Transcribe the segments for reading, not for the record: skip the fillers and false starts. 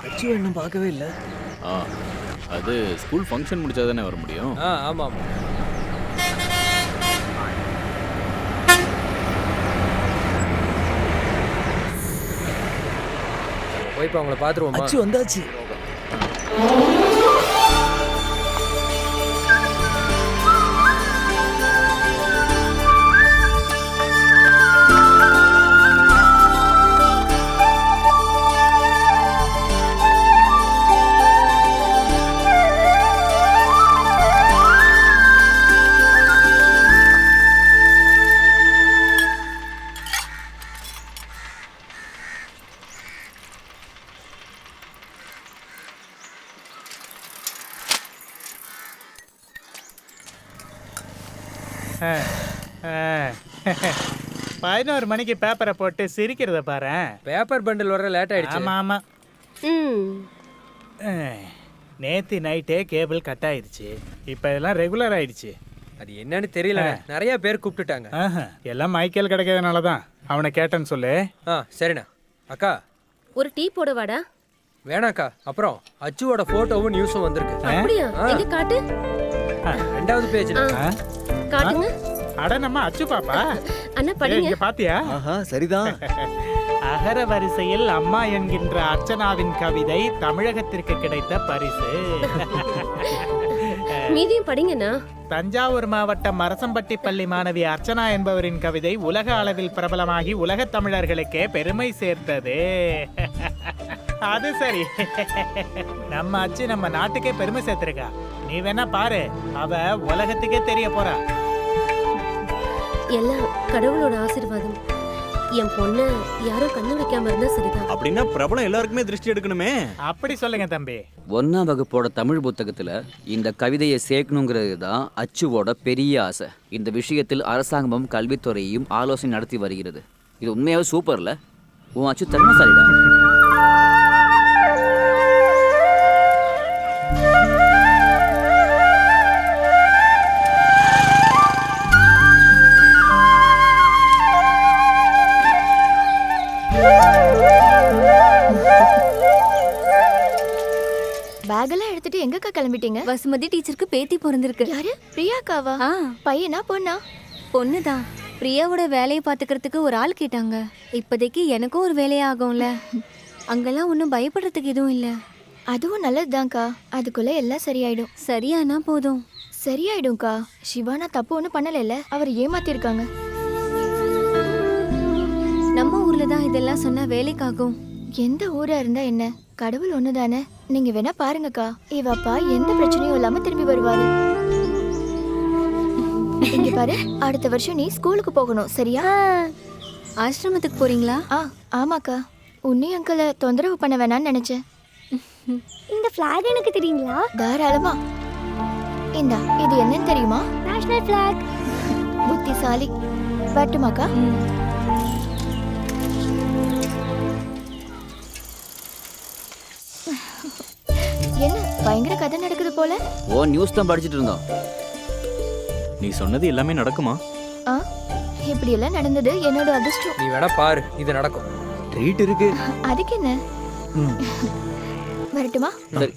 அச்சு இன்னும் பார்க்கவே இல்லை. ஆ அது ஸ்கூல் ஃபங்க்ஷன் முடிச்சா தானே வர முடியும். ஆமாம். போய் இப்போ அவங்கள பார்த்துருவோமா? அச்சு வந்தாச்சு. பதினோரு மணிக்கு பேப்பரை போட்டு சிரிக்கிறத பாரு. பேப்பர் பண்டில் வர லேட் ஆயிடுச்சு. ஆமா ஆமா. நேத்து நைட்டே கேபிள் கட் ஆயிடுச்சு. இப்போ இதெல்லாம் ரெகுலர் ஆயிடுச்சு. அது என்னன்னு தெரியல. நிறைய பேர் கூப்பிட்டுட்டாங்க. எல்லாம் மைக்கேல் கிடைக்கிறதுனால தான். அவனை கேட்டேன்னு சொல்லு. சரிண்ணா. அக்கா ஒரு டீ போடவாடா? வேணாக்கா. அப்புறம் அச்சுவோட போட்டோவும் நியூஸும் வந்திருக்கு. அப்படியா? எங்க காட்டு. 2வது பேஜ்ல காட்டுங்க. அட நம்ம அச்சு பாப்பா. அண்ணா படிங்க. இங்க பாத்தியா? சரிதான். அகர வரிசையில் அம்மா என்கின்ற அர்ச்சனாவின் கவிதை தமிழகத்திற்கு கிடைத்த பரிசு. மீதியும் படிங்கண்ணா. தஞ்சாவூர் மாவட்டம் மரசம்பட்டி பள்ளி மாணவி அர்ச்சனா என்பவரின் கவிதை உலக அளவில் பிரபலமாகி உலக தமிழர்களுக்கே பெருமை சேர்த்தது. அது சரி, நம்ம அச்சு நம்ம நாட்டுக்கே பெருமை சேர்த்திருக்கா. நீ வேணா பாரு, அவ உலகத்துக்கே தெரிய போறா. எல்லாம் கடவுளோட ஆசீர்வாதம். என் பொண்ண யாரும் கண்ணு வைக்காம இருந்தா சரிதான். அப்படின்னா பிரபலம் எல்லாருக்குமே திருஷ்டி எடுக்கணுமே. அப்படி சொல்லுங்க தம்பி. 1ஆம் வகுப்போட தமிழ் புத்தகத்துல இந்த கவிதையை சேர்க்கணுங்கிறது தான் அச்சுவோட பெரிய ஆசை. இந்த விஷயத்தில் அரசாங்கமும் கல்வித்துறையையும் ஆலோசனை நடத்தி வருகிறது. இது உண்மையாவே சூப்பர்ல. உன் அச்சு திறமைசாலிடா. பேக்கெல்லாம் எடுத்துட்டு எங்கக்கா கிளம்பிட்டீங்க? வசுமதி டீச்சருக்கு பேத்தி பிறந்திருக்கு. யாரு? பிரியாக்காவா? பையனா பொண்ணா? பொண்ணுதான். பிரியாவோட வேலையை பாத்துக்கிறதுக்கு ஒரு ஆள் கேட்டாங்க. இப்போதைக்கு எனக்கும் ஒரு வேலையாகும்ல. அங்கெல்லாம் ஒன்றும் பயப்படுறதுக்கு எதுவும் இல்லை. அதுவும் நல்லதுதான்க்கா. அதுக்குள்ள எல்லாம் சரியாயிடும். சரியானா போதும். சரியாயிடும்க்கா. சிவானா தப்பு ஒன்றும் பண்ணலைல்ல. அவர் ஏமாத்திருக்காங்க. நம்ம ஊர்ல தான் இதெல்லாம் சொன்னா வேலைக்காகும். எந்த ஊரா இருந்தா என்ன, கடவுள் ஒண்ணுதானே. நீங்க வேணா பாருங்கக்கா, இவப்பா எந்த பிரச்சனையும் இல்லாம திரும்பி வருவாரு. இங்க பாரு, அடுத்த வருஷம் நீ ஸ்கூலுக்கு போகணும், சரியா? ஆசிரமத்துக்கு போறீங்களா? ஆமாக்கா. உன்னி அங்கிளை தொந்தரவு பண்ண வேணான்னு நினைச்சேன். இந்த ஃபிளாக் எனக்கு தெரியுங்களா? தாராளமா. இந்தா, இது என்னன்னு தெரியுமா? National flag. புத்திசாலி. வரட்டுமாக்கா? என்ன பயங்கர கதை நடக்குது போல. நியூஸ் தான் படிச்சிட்டு இருந்தோம். நீ சொன்னது எல்லாமே நடக்குமா? இப்படி எல்லாம் நடந்தது என்னோட அதிர்ஷ்டம். நீ வேணா பாரு, இது நடக்கும். ட்ரீட் இருக்கு. அதுக்கு என்ன? வரட்டுமா? சரி,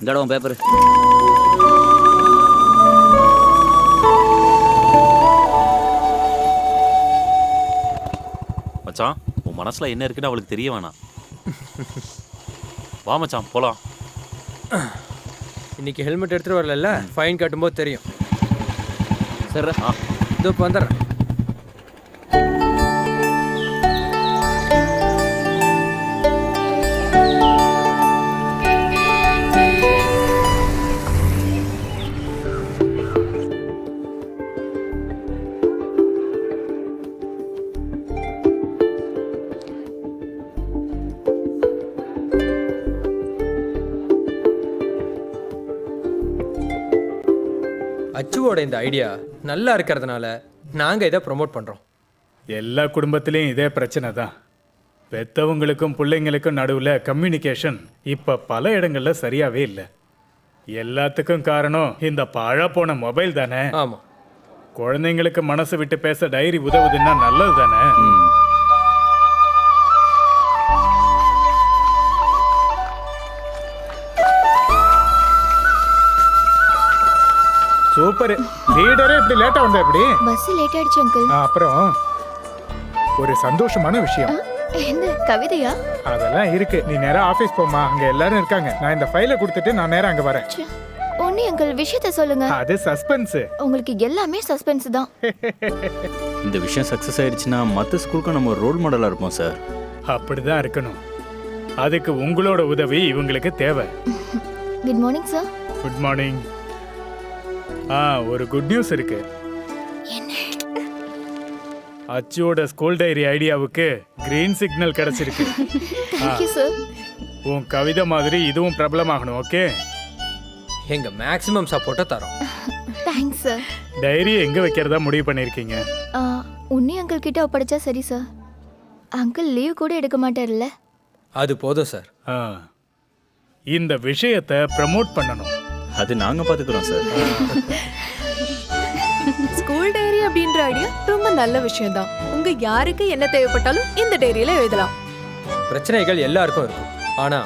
இந்தாடா உன் பேப்பர். மச்சான், உன் மனசுல என்ன இருக்குன்னு அவளுக்கு தெரிய வேணாம். வா மச்சான் போலாம். இன்னைக்கு ஹெல்மெட் எடுத்துட்டு வரல, ஃபைன் கட்டும்போது தெரியும். சரி, இதோ இப்போ வந்துடுறேன். அச்சுவோட இந்த ஐடியா நல்லா இருக்கிறதுனால நாங்கள் இதை ப்ரொமோட் பண்ணுறோம். எல்லா குடும்பத்திலையும் இதே பிரச்சனை தான். பெற்றவங்களுக்கும் பிள்ளைங்களுக்கும் நடுவில் கம்யூனிகேஷன் இப்போ பல இடங்களில் சரியாகவே இல்லை. எல்லாத்துக்கும் காரணம் இந்த பாழா போன மொபைல் தானே. ஆமாம். குழந்தைங்களுக்கு மனசு விட்டு பேச டைரி உதவுதுன்னா நல்லது தானே. சூப்பர் லீடரே இப்படி லேட்டா வந்தா எப்படி? பஸ் லேட் ஆயிடுச்சு அங்கிள். அப்புறம் ஒரு சந்தோஷமான விஷயம். என்ன கவிதையா? அதெல்லாம் இருக்கு. நீ நேரா ஆபீஸ் போமா, அங்க எல்லாரும் இருக்காங்க. நான் இந்த ஃபைலை கொடுத்துட்டு நான் நேரா அங்க வரேன். ஒண்ணு அங்கிள் விஷயத்த சொல்லுங்க. அது சஸ்பென்ஸ். உங்களுக்கு எல்லாமே சஸ்பென்ஸ் தான். இந்த விஷயம் சக்ஸஸ் ஆயிடுச்சுன்னா மற்ற ஸ்கூலுக்கும் நம்ம ஒரு ரோல் மாடலாக இருப்போம் சார். அப்படிதான் இருக்கணும். அதுக்கு உங்களோட உதவி இவங்களுக்கு தேவை. Good morning sir. Good morning. ஒரு குட் நியூஸ் இருக்கு. அச்சுவோட ஸ்கூல் டைரி ஐடியாவுக்கு கிரீன் சிக்னல் கிடைச்சிருக்கு. Thank you sir. உன் கவிதை மாதிரி இதுவும் பிரபலமாகணும். ஓகே, எங்க மேக்ஸிமம் சப்போர்ட்டை தரோம். Thanks sir. டைரி எங்க வைக்கிறதா முடிவு பண்ணிருக்கீங்க? உன்னி அங்கிள் கிட்ட ஒப்படைச்சா சரி சார். அங்கிள் லீவ் கூட எடுக்க மாட்டார்ல. அது போதும் சார். இந்த விஷயத்தை ப்ரமோட் பண்ணணும். அது நாங்கள் பார்த்துக்குறோம் சார். ஸ்கூல் டைரி அப்படின்ற ஐடியா ரொம்ப நல்ல விஷயம் தான். உங்க யாருக்கு என்ன தேவைப்பட்டாலும் இந்த டைரியில எழுதலாம். பிரச்சனைகள் எல்லாருக்கும் இருக்கும், ஆனா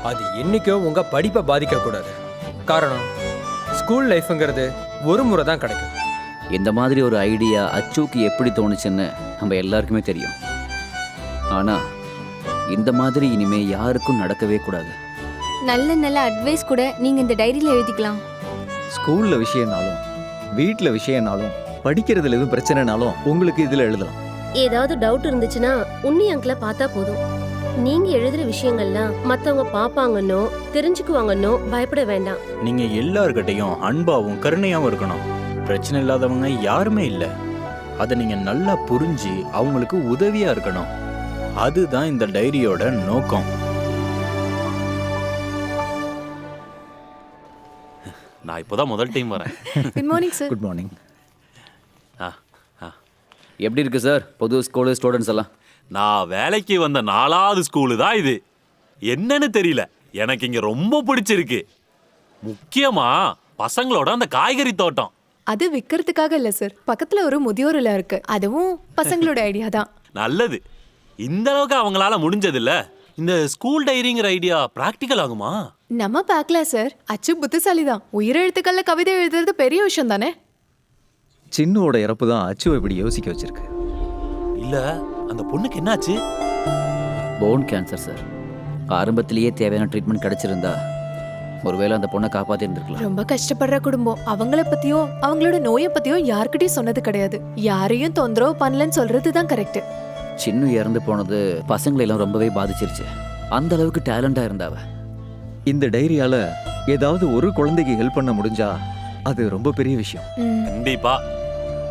அது என்னைக்கோ உங்க படிப்பை பாதிக்க கூடாது. காரணம், ஸ்கூல் லைஃப்ங்கிறது ஒரு முறை தான் கிடைக்கும். இந்த மாதிரி ஒரு ஐடியா அச்சுவுக்கு எப்படி தோணுச்சுன்னு நம்ம எல்லாருக்குமே தெரியும். ஆனா இந்த மாதிரி இனிமே யாருக்கும் நடக்கவே கூடாது. நல்ல நல்ல அட்வைஸ் கூட நீங்க இந்த டைரியில எழுதிக்கலாம். ஸ்கூல்ல விஷயம்னாலும் வீட்ல விஷயம்னாலும் படிக்கிறதுல எதுவும் பிரச்சனைனாலும் உங்களுக்கு இதுல எழுதலாம். ஏதாவது டவுட் இருந்துச்சுன்னா உன்னி அங்கிளை பார்த்தா போதும். நீங்க எழுதுற விஷயங்கள்லாம் மத்தவங்க பாப்பாங்கன்னோ தெரிஞ்சுக்குவாங்கன்னோ பயப்பட வேண்டாம். நீங்கள் எல்லார்கிட்டையும் அன்பாவும் கருணையாகவும் இருக்கணும். பிரச்சனை இல்லாதவங்க யாருமே இல்லை. அதை நீங்கள் நல்லா புரிஞ்சு அவங்களுக்கு உதவியாக இருக்கணும். அதுதான் இந்த டைரியோட நோக்கம். நான் இப்போதான் முதல் டைம் வரேன். Good morning sir. Good morning. ஆ, ஆ. எப்படி இருக்கு சார் புது ஸ்கூலு ஸ்டூடெண்ட்ஸ் எல்லாம்? நான் வேலைக்கு வந்த 4வது ஸ்கூலு தான் இது. என்னன்னு தெரியல, எனக்கு இங்க ரொம்ப பிடிச்சிருக்கு. முக்கியமா பசங்களோட அந்த காய்கறி தோட்டம். அது விக்கிறதுக்காக இல்ல சார், பக்கத்துல ஒரு முதியோர் இல்லம் இருக்கு. அதுவும் பசங்களோட ஐடியா தான். நல்லது. இந்த அளவுக்கு அவங்களால முடிஞ்சதில்ல. இந்த ஸ்கூல் டைரிங்கிற ஐடியா பிராக்டிக்கல் ஆகுமா? நம்ம பார்க்கல சார். அச்சு புத்திசாலி தான். உயிரெழுத்துக்கள்ல கவிதை எழுதுறது பெரிய விஷயம் தானே. சின்னுவோட இறப்பு தான் அச்சுவை இப்படி யோசிக்க வச்சிருக்கு. இல்ல, அந்த பொண்ணுக்கு என்னாச்சு? Bone cancer sir. ஆரம்பத்திலேயே தேவையான ட்ரீட்மெண்ட் கிடைச்சிருந்தா ஒருவேளை அந்த பொண்ணை காப்பாத்தி இருந்திருக்கலாம். ரொம்ப கஷ்டப்படுற குடும்பம். அவங்கள பத்தியோ அவங்களோட நோயை பத்தியோ யார்கிட்டயும் சொன்னது கிடையாது. யாரையும் தொந்தரவு பண்ணலன்னு சொல்றது தான் கரெக்ட். சின்ன இறந்து போனது பசங்களை எல்லாம் ரொம்பவே பாதிச்சிருச்சு. அந்த அளவுக்கு டேலண்டா இருந்தாவ. இந்த டைரியால ஏதாவது ஒரு குழந்தைக்கு ஹெல்ப் பண்ண முடிஞ்சா அது ரொம்ப பெரிய விஷயம். கண்டிப்பா.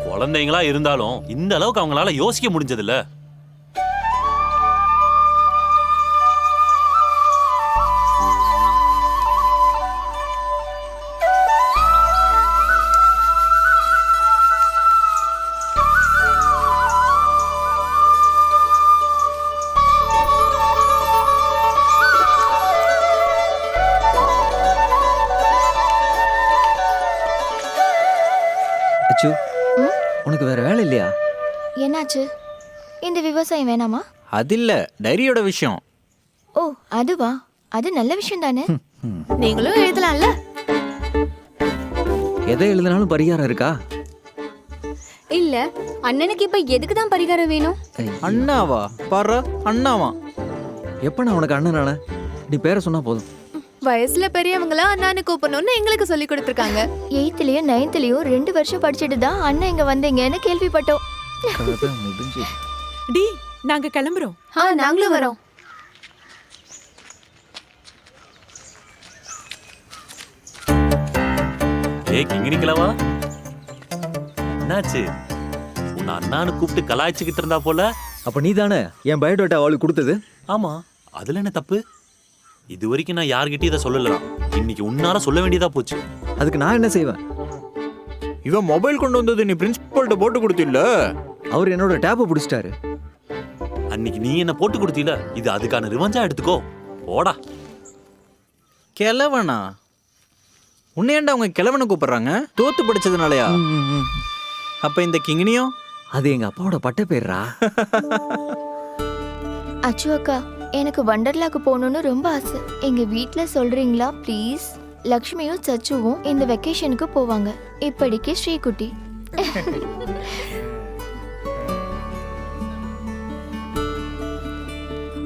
குழந்தைங்களா இருந்தாலும் இந்த அளவுக்கு அவங்களால யோசிக்க முடிஞ்சதில்ல. அச்சு, உனக்கு வேற வேலை இல்லையா? என்னாச்சு? இந்த விவசாயம் வேணாமா? அது இல்லை, டைரியோட விஷயம். ஓ அதுவா? அது நல்ல விஷயம் தானே. நீங்களும் எழுதலாம்ல. எதை எழுதினாலும் பரிகாரம் இருக்கா? இல்ல, அண்ணனுக்கு இப்ப எதுக்கு தான் பரிகாரம் வேணும்? அண்ணாவா? பாரு, அண்ணாவா? எப்ப நான் உனக்கு அண்ணனான? நீ பேரை சொன்னா போதும். வயசுல பெரியவங்களா அண்ணான்னு கூப்பிடணும்னு எங்களுக்கு சொல்லி கொடுத்துருக்காங்க. 8th 9th 2 வருஷம் படிச்சுட்டு தான் அண்ணன் இங்க வந்தீங்கன்னு கேள்விப்பட்டோம். கதை முடிஞ்சு. டி, நாங்க கிளம்புறோம். நாங்களும் வரோம். கிங்கினிக்கலவா, என்னாச்சு? உன்னை அண்ணான்னு கூப்பிட்டு கலாய்ச்சிக்கிட்டு இருந்தா போல. அப்ப நீ தானே என் பயோடேட்டா அவளுக்கு கொடுத்தது? ஆமா, அதுல என்ன தப்பு? இது வரைக்கும் நான் யார்கிட்டயும் இதை சொல்லலாம். இன்னைக்கு உன்னால சொல்ல வேண்டியதா போச்சு. அதுக்கு நான் என்ன செய்வேன்? இவன் மொபைல் கொண்டு வந்தது நீ பிரின்சிபல்கிட்ட போட்டு கொடுத்தில்ல? அவர் என்னோட டேப்பை பிடிச்சிட்டாரு. அன்னைக்கு நீ என்ன போட்டு கொடுத்தீல, இது அதுக்கான ரிவஞ்சா எடுத்துக்கோ. போடா. கிழவனா? உன்னை ஏன்டா அவங்க கிழவனை கூப்பிடுறாங்க? தோத்து படிச்சதுனாலயா? அப்ப இந்த கிங்கினியும் அது எங்க அப்பாவோட பட்ட பேர்ரா. அச்சு அக்கா, எனக்கு வண்டர்லாக்கு போகணும்னு ரொம்ப ஆசை. எங்க வீட்ல சொல்றீங்களா ப்ளீஸ்? லக்ஷ்மியும் சச்சுவும் இந்த வெக்கேஷனுக்கு போவாங்க. இப்படிக்கு ஸ்ரீகுட்டி.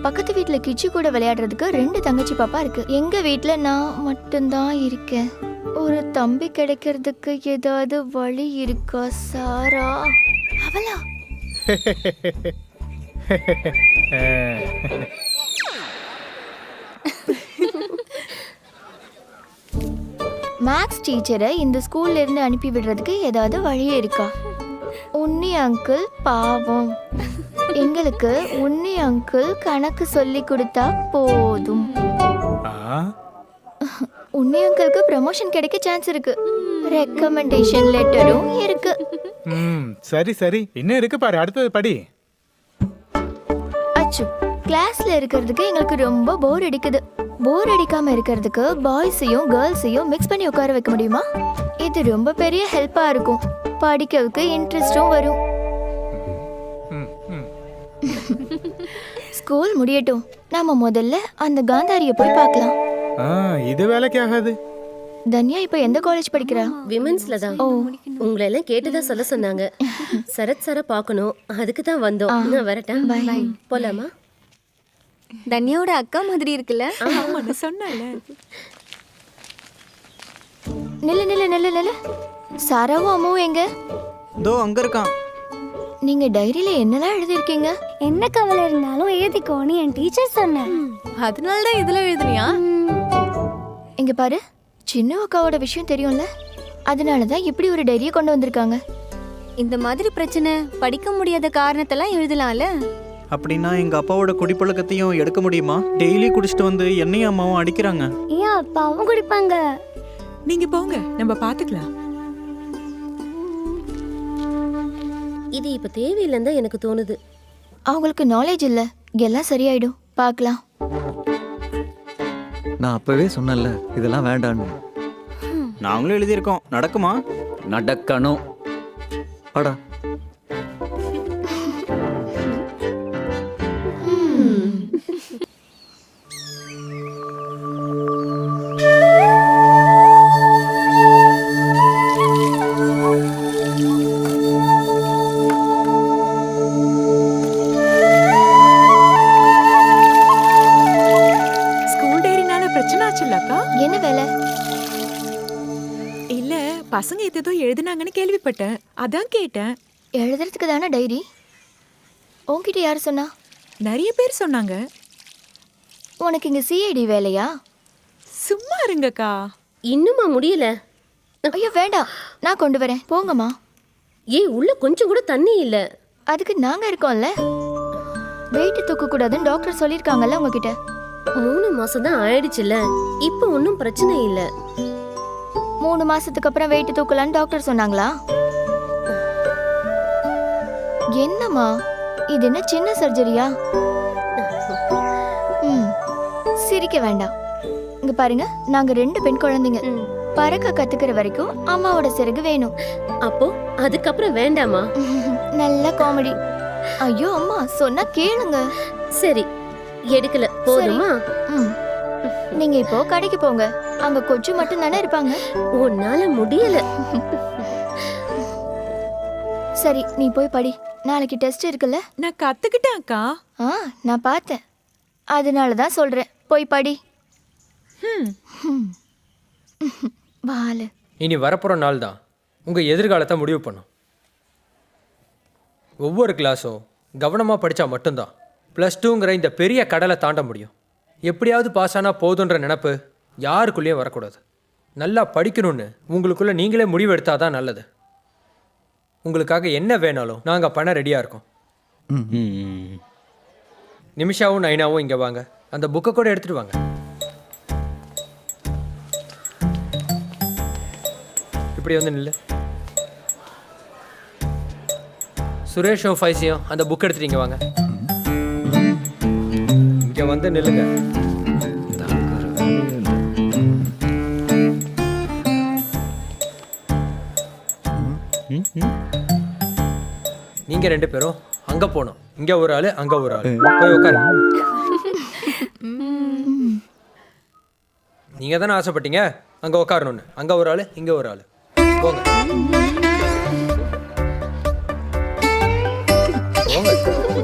பக்கத்து வீட்ல கிச்சி கூட விளையாடுறதுக்கு 2 தங்கச்சி பாப்பா இருக்கு. எங்க வீட்ல நான் மட்டும்தான் இருக்கேன். ஒரு தம்பி கிடைக்கிறதுக்கு ஏதாவது வழி இருக்கா சாரா? அவளா? மேக்ஸ் டீச்சரை இந்த ஸ்கூல்ல இருந்து அனுப்பி விடுறதுக்கு ஏதாவது வழி இருக்கா? உன்னி அங்கிள் பாவம், எங்களுக்கு உன்னி அங்கிள் கணக்கு சொல்லி கொடுத்தா போதும். உன்னி அங்கிளுக்கு ப்ரமோஷன் கிடைக்க சான்ஸ் இருக்கு. ரெக்கமெண்டேஷன் லெட்டரும் இருக்கு. சரி சரி, இன்னும் இருக்கு பாரு, அடுத்தது படி. அச்சு, கிளாஸ்ல இருக்கிறதுக்கு எங்களுக்கு ரொம்ப போர் அடிக்குது. போர் அடிக்காம இருக்கிறதுக்கு பாய்ஸையும் கேர்ள்ஸையும் மிக்ஸ் பண்ணி உட்கார வைக்க முடியுமா? இது ரொம்ப பெரிய ஹெல்ப்பா இருக்கும். படிக்கிறதுக்கு இன்ட்ரெஸ்டும் வரும். ஸ்கூல் முடியட்டும், நாம முதல்ல அந்த காந்தாரிய போய் பார்க்கலாம். இது வேலைக்கு ஆகாது. தன்யா இப்ப எந்த காலேஜ் படிக்கிறா? விமென்ஸ்ல தான். உங்களை எல்லாம் கேட்டுதான் சொல்ல சொன்னாங்க. சரத் சார பார்க்கணும், அதுக்கு தான் வந்தோம். நான் வரட்டேன். போலாமா? தன்யாவோட அக்கா மாதிரி இருக்குல்ல? சொன்னல. நில்லு நில்லு நில்லு நில்லு. சாராவும் அம்மாவும் எங்க? தோ அங்க இருக்கான். நீங்க டைரியில என்னெல்லாம் எழுதிருக்கீங்க? என்ன கவலை இருந்தாலும் எழுதிக்கோன்னு என் டீச்சர் சொன்னேன். அதனால தான் இதுல எழுதுனியா? இங்க பாரு, சின்ன அக்காவோட விஷயம் தெரியும்ல, அதனாலதான் இப்படி ஒரு டைரியை கொண்டு வந்திருக்காங்க. இந்த மாதிரி பிரச்சனை படிக்க முடியாத காரணத்தெல்லாம் எழுதலாம்ல. அப்படின்னா எங்க அப்பாவோட குடிப்பழக்கத்தையும் எடுக்க முடியுமா? டெய்லி குடிச்சிட்டு வந்து என்னையும் அம்மாவும் அடிக்கிறாங்க. ஏன் அப்பாவும் குடிப்பாங்க? நீங்க போங்க, நம்ம பாத்துக்கலாம். இது இப்ப தேவையில்லைன்னு தான் எனக்கு தோணுது. அவங்களுக்கு நாலேஜ் இல்ல, எல்லாம் சரியாயிடும், பார்க்கலாம். நான் அப்பவே சொன்னேன்ல இதெல்லாம் வேண்டான்னு. நாங்களும் எழுதியிருக்கோம், நடக்குமா? நடக்கணும். அடா ஸ்கூல் டைரினால பிரச்சனை ஆச்சுல்லக்கா? என்ன வேலை? இல்ல, பசங்க ஏதோ எழுதுனாங்கன்னு கேள்விப்பட்டேன், அதான் கேட்டேன். எழுதுறதுக்கு தானே டைரி. உன்கிட்ட யார் சொன்னா? நிறைய பேர் சொன்னாங்க. உனக்கு இங்க சிஐடி வேலையா? சும்மா இருங்கக்கா. இன்னுமா முடியல? ஐயோ வேண்டாம், நான் கொண்டு வரேன், போங்கம்மா. ஏய், உள்ள கொஞ்சம் கூட தண்ணி இல்ல. அதுக்கு நாங்க இருக்கோம்ல. வெயிட் தூக்க கூடாதுன்னு டாக்டர் சொல்லிருக்காங்கல்ல உங்ககிட்ட. 3 மாசம் தான் ஆயிடுச்சுல, இப்ப ஒன்னும் பிரச்சனை இல்ல. 3 மாசத்துக்கு அப்புறம் வெயிட் தூக்கலான்னு டாக்டர் சொன்னாங்களா? என்னம்மா இது, என்ன சின்ன சர்ஜரியா? சிரிக்க வேண்டாம். இங்க பாருங்க, நாங்க 2 பெண் குழந்தைங்க. பறக்க கத்துக்கிற வரைக்கும் அம்மாவோட சிறகு வேணும். அப்போ அதுக்கப்புறம் வேண்டாமா? நல்ல காமெடி. ஐயோ அம்மா, சொன்னா கேளுங்க. சரி, எடுக்கல, போதுமா? நீங்க இப்போ கடைக்கு போங்க, அங்க கொச்சு மட்டும் தானே இருப்பாங்க. உன்னால முடியல. சரி, நீ போய் படி, நாளைக்கு டெஸ்ட் இருக்குல்ல. நான் கத்துக்கிட்டேன் அக்கா. நான் பார்த்தேன், அதனால தான் சொல்றேன், போய் படி. வாலு. இனி வரப்போகிற நாள் தான் உங்கள் எதிர்காலத்தை முடிவு பண்ணும். ஒவ்வொரு கிளாஸும் கவனமாக படித்தா மட்டும்தான் +2ங்கிற இந்த பெரிய கடலை தாண்ட முடியும். எப்படியாவது பாஸ் ஆனால் போதுன்ற நினப்பு யாருக்குள்ளேயும் வரக்கூடாது. நல்லா படிக்கணும்னு உங்களுக்குள்ளே நீங்களே முடிவு எடுத்தால் தான் நல்லது. உங்களுக்காக என்ன வேணாலும் நாங்கள் பண்ண ரெடியாக இருக்கோம். நிமிஷாவும் நைனாவும் இங்கே வாங்க, அந்த புக்கை கூட எடுத்துகிட்டு வாங்க. இப்படி வந்து நில்லு. சுரேஷும் ஃபைசியும் அந்த புக் எடுத்துட்டு இங்க வாங்க. இங்க வந்து நில்லுங்க. நீங்க 2 பேரும் அங்க போகணும். இங்க ஒரு ஆளு, அங்க ஒரு ஆளு. போய் உட்காருங்க. நீங்க தானே ஆசைப்பட்டீங்க, அங்கே உட்காரணுன்னு. அங்கே ஒரு ஆள், இங்கே ஒரு ஆள். போங்க போங்க.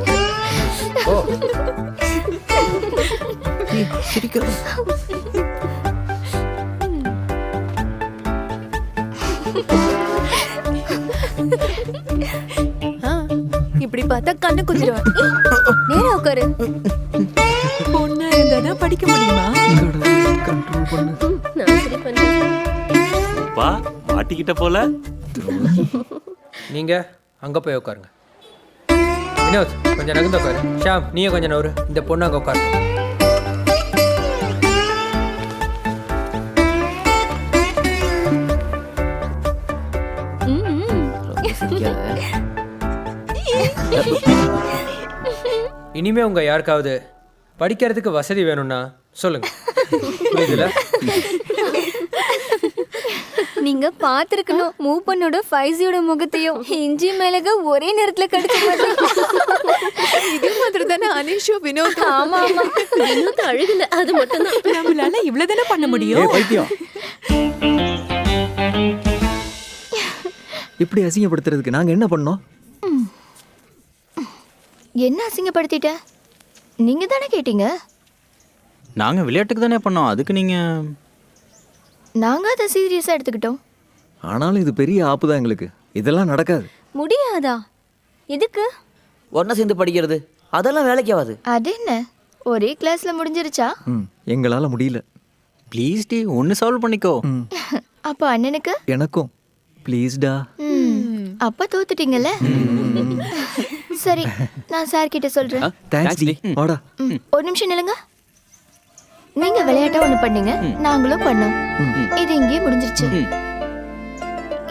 ஓ ஆ, இப்படி பார்த்தா கண்ணு குத்திடுவேன். நேரா உட்காரு. பொண்ணா இருந்தாதான் படிக்க முடியுமா? நான் சரி பண்றேன். அப்பா மாட்டிக்கிட்ட போல. நீங்கள் அங்கே போய் உட்காருங்க. வினோத் கொஞ்சம் நகர்ந்து உட்காரு. ஷாம் நீயும் கொஞ்சம் நவரு. இந்த பொண்ணு அங்கே உட்காரு. இனிமே உங்க யாருக்காவது படிக்கிறதுக்கு வசதி வேணும்னா சொல்லுங்க. புரியுதுல? நீங்க பாத்துருக்கணும் மூவ் பண்ணோட 5Gயோட முகத்தையும். இஞ்சி மிளகு ஒரே நேரத்துல கடிச்ச மாதிரி. இதே மாதிரி தானே அனிஷும் வினோத். ஆமா ஆமா. வினோத் அழுகல, அது மட்டும்தான். நம்மளால இவ்வளவுதானே பண்ண முடியும். பைத்தியம், இப்படி அசிங்கப்படுத்துறதுக்கு நாங்க என்ன பண்ணோம்? என்ன அசிங்கப்படுத்திட்ட? நீங்க தானே கேட்டீங்க. நாங்க விளையாட்டுக்கு தானே பண்ணோம், அதுக்கு நீங்க நாங்க அதை சீரியஸா எடுத்துக்கிட்டோம். ஆனாலும் இது பெரிய ஆப்பு தான் எங்களுக்கு. இதெல்லாம் நடக்காது. முடியாதா? எதுக்கு? ஒன்றா சேர்ந்து படிக்கிறது அதெல்லாம் வேலைக்கு ஆகாது. அது என்ன ஒரே கிளாஸ்ல முடிஞ்சிருச்சா? எங்களால முடியல. ப்ளீஸ் டி ஒன்று சால்வ் பண்ணிக்கோ. அப்ப அண்ணனுக்கு? எனக்கும் ப்ளீஸ்டா. அப்ப தோத்துட்டீங்கல்ல. சரி, நான் சார் கிட்ட சொல்றேன். தேங்க்ஸ் டி. வாடா. ஒரு நிமிஷம் நில்லுங்க. நீங்க விளையாட்டா ஒண்ணு பண்ணீங்க, நாங்களும் பண்ணோம். இது இங்கே முடிஞ்சிருச்சு.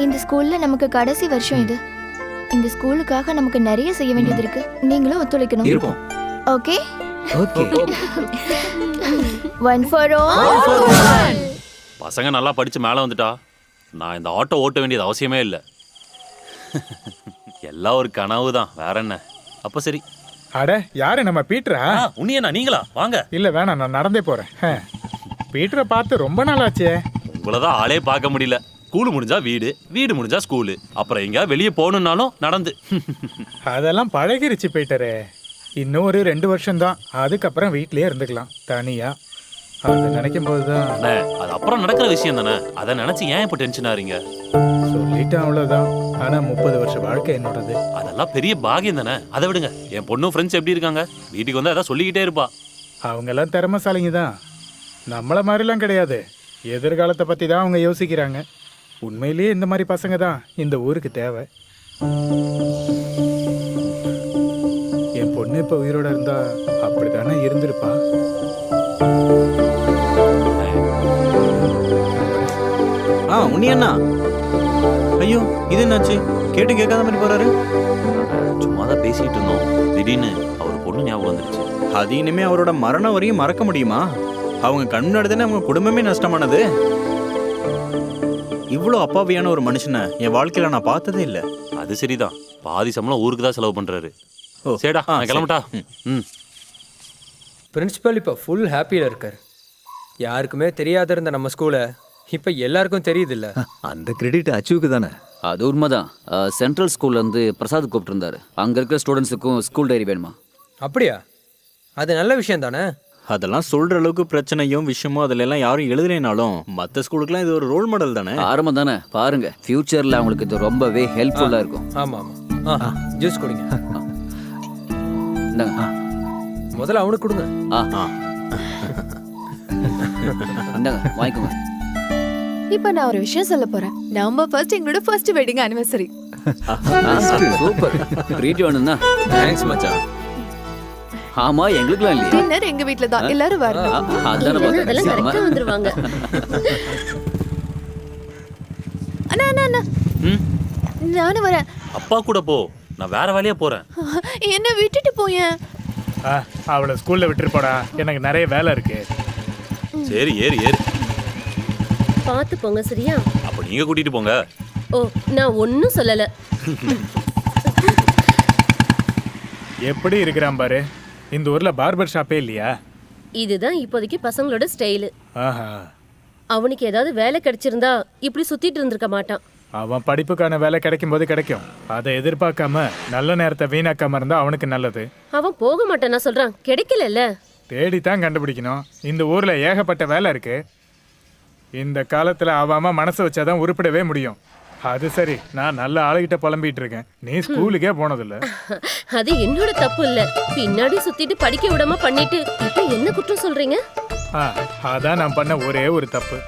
இந்த ஸ்கூல்ல நமக்கு கடைசி வருஷம் இது. இந்த ஸ்கூலுக்காக நமக்கு நிறைய செய்ய வேண்டியது இருக்கு. நீங்களும் ஒத்துழைக்கணும். இருப்போம். Okay okay. One for all. பசங்க நல்லா படிச்சு மேலே வந்துட்டா நான் இந்த ஆட்டோ ஓட்ட வேண்டியது அவசியமே இல்லை. எல்லாம் ஒரு கனவு தான், வேற என்ன. அப்ப சரி. அட யாரு நம்ம பீட்டரா? உன்னியண்ணா நீங்களா? வாங்க. இல்ல வேணாம், நான் நடந்தே போறேன். பீட்டரை பார்த்து ரொம்ப நாளாச்சே. உங்களதான் ஆளே பார்க்க முடியல. ஸ்கூலு முடிஞ்சா வீடு, வீடு முடிஞ்சா ஸ்கூலு, அப்புறம் எங்க வெளியே போகணும்னாலும் நடந்து. அதெல்லாம் பழகிருச்சு பீட்டரே. இன்னும் ஒரு 2 வருஷம் தான், அதுக்கப்புறம் வீட்லயே இருந்துக்கலாம் தனியா. அதை நினைக்கும் போதுதான். அண்ணே, அது அப்புறம் நடக்கிற விஷயம் தானே, அதை நினைச்சு ஏன் இப்ப டென்ஷன் ஆறீங்க? சொல்லிட்டேன் அவ்வளவுதான். ஆனா 30 வருஷ வாழ்க்கை என்னோடது. அதெல்லாம் பெரிய பாகியம் தானே, அதை விடுங்க. என் பொண்ணும் ஃப்ரெண்ட்ஸ் எப்படி இருக்காங்க? வீட்டுக்கு வந்து அதான் சொல்லிக்கிட்டே இருப்பா. அவங்க எல்லாம் திறமைசாலிங்க தான், நம்மள மாதிரிலாம் கிடையாது. எதிர்காலத்தை பத்தி தான் அவங்க யோசிக்கிறாங்க. உண்மையிலேயே இந்த மாதிரி பசங்க தான் இந்த ஊருக்கு தேவை. என் பொண்ணு இப்ப உயிரோட இருந்தா அப்படித்தானே இருந்திருப்பா. உன்னியண்ணா, ஐயோ இது என்னாச்சு? கேட்டு கேட்காத மாதிரி போறாரு. சும்மா தான் பேசிட்டு இருந்தோம், திடீர்னு அவர் பொண்ணு ஞாபகம் வந்துருச்சு. அது இனிமே அவரோட மரணம் வரையும் மறக்க முடியுமா? அவங்க கண் முன்னாடி அவங்க குடும்பமே நஷ்டமானது. இவ்வளோ அப்பாவியான ஒரு மனுஷனை என் வாழ்க்கையில நான் பார்த்ததே இல்லை. அது சரிதான், பாதி சம்பளம் ஊருக்கு தான் செலவு பண்றாரு. ஓ சரிடா, நான் கிளம்பட்டா? பிரின்சிபல் இப்போ ஃபுல் ஹாப்பியில் இருக்கார். யாருக்குமே தெரியாத இருந்த நம்ம ஸ்கூலை இப்போ எல்லாருக்கும் தெரியுது. அந்த கிரெடிட் அச்சுவுக்கு தானே. அது உண்மைதான். சென்ட்ரல் ஸ்கூல்ல இருந்து பிரசாத் கூப்பிட்டுருந்தாரு. அங்க இருக்கிற ஸ்டூடெண்ட்ஸுக்கும் ஸ்கூல் டைரி வேணுமா? அப்படியா? அது நல்ல விஷயம் தானே. அதெல்லாம் சொல்ற அளவுக்கு பிரச்சனையும் விஷயமும் அதுல எல்லாம் யாரும் எழுதலைனாலும் மற்ற ஸ்கூலுக்குலாம் இது ஒரு ரோல் மாடல் தானே. ஆரம்பம் தானே, பாருங்க ஃபியூச்சர்ல அவங்களுக்கு இது ரொம்பவே ஹெல்ப்ஃபுல்லா இருக்கும். ஆமாம் ஆமாம். ஜூஸ் குடிங்க. இந்தாங்க. முதல்ல அவனுக்கு கொடுங்க. இந்தாங்க வாங்கிக்கோங்க. இப்ப நான் ஒரு விஷயம் சொல்ல போறேன். நம்ம ஃபர்ஸ்ட் எங்களோட first wedding anniversary. Super. Treat வேணும்னா தேங்க்ஸ் மச்சான். ஆமா, எங்களுக்குலாம் இல்லையா? டின்னர் எங்க வீட்ல தான், எல்லாரும் வரணும். அதெல்லாம் கரெக்டா வந்துருவாங்க. அண்ணா அண்ணா அண்ணா, நானும் வரேன். அப்பா கூட போ, நான் வேற வேலையா போறேன். என்ன விட்டுட்டு போயேன். அவளை ஸ்கூல்ல விட்டுட்டு போடா, எனக்கு நிறைய வேலை இருக்கு. சரி ஏறு ஏறு. பார்த்து போங்க, சரியா? அப்ப நீங்க கூட்டிட்டு போங்க. ஓ, நான் ஒன்னும் சொல்லல. எப்படி இருக்கிறான் பாரு. இந்த ஊர்ல பார்பர் ஷாப்பே இல்லையா? இதுதான் இப்போதைக்கு பசங்களோட ஸ்டைலு. ஆஹா, அவனுக்கு ஏதாவது வேலை கிடைச்சிருந்தா இப்படி சுத்திட்டு இருந்திருக்க மாட்டான். அவன் படிப்புக்கான வேலை கிடைக்கும் போது கிடைக்கும். அதை எதிர்பார்க்காம நல்ல நேரத்தை வீணாக்காம இருந்தா அவனுக்கு நல்லது. அவன் போக மாட்டானா சொல்றான், கிடைக்கலல்ல. தேடித்தான் கண்டுபிடிக்கணும். இந்த ஊர்ல ஏகப்பட்ட வேலை இருக்கு. இந்த காலத்துல அவன் மனசை வச்சாதான் உருப்பிடவே முடியும். அது சரி, நான் நல்ல ஆளுகிட்ட புலம்பிட்டு இருக்கேன். நீ ஸ்கூலுக்கே போனதில்ல. அது என்னோட தப்பு இல்ல. பின்னாடி சுத்திட்டு படிக்க விடாம பண்ணிட்டு இப்ப என்ன குற்றம் சொல்றீங்க? அதான் நான் பண்ண ஒரே ஒரு தப்பு.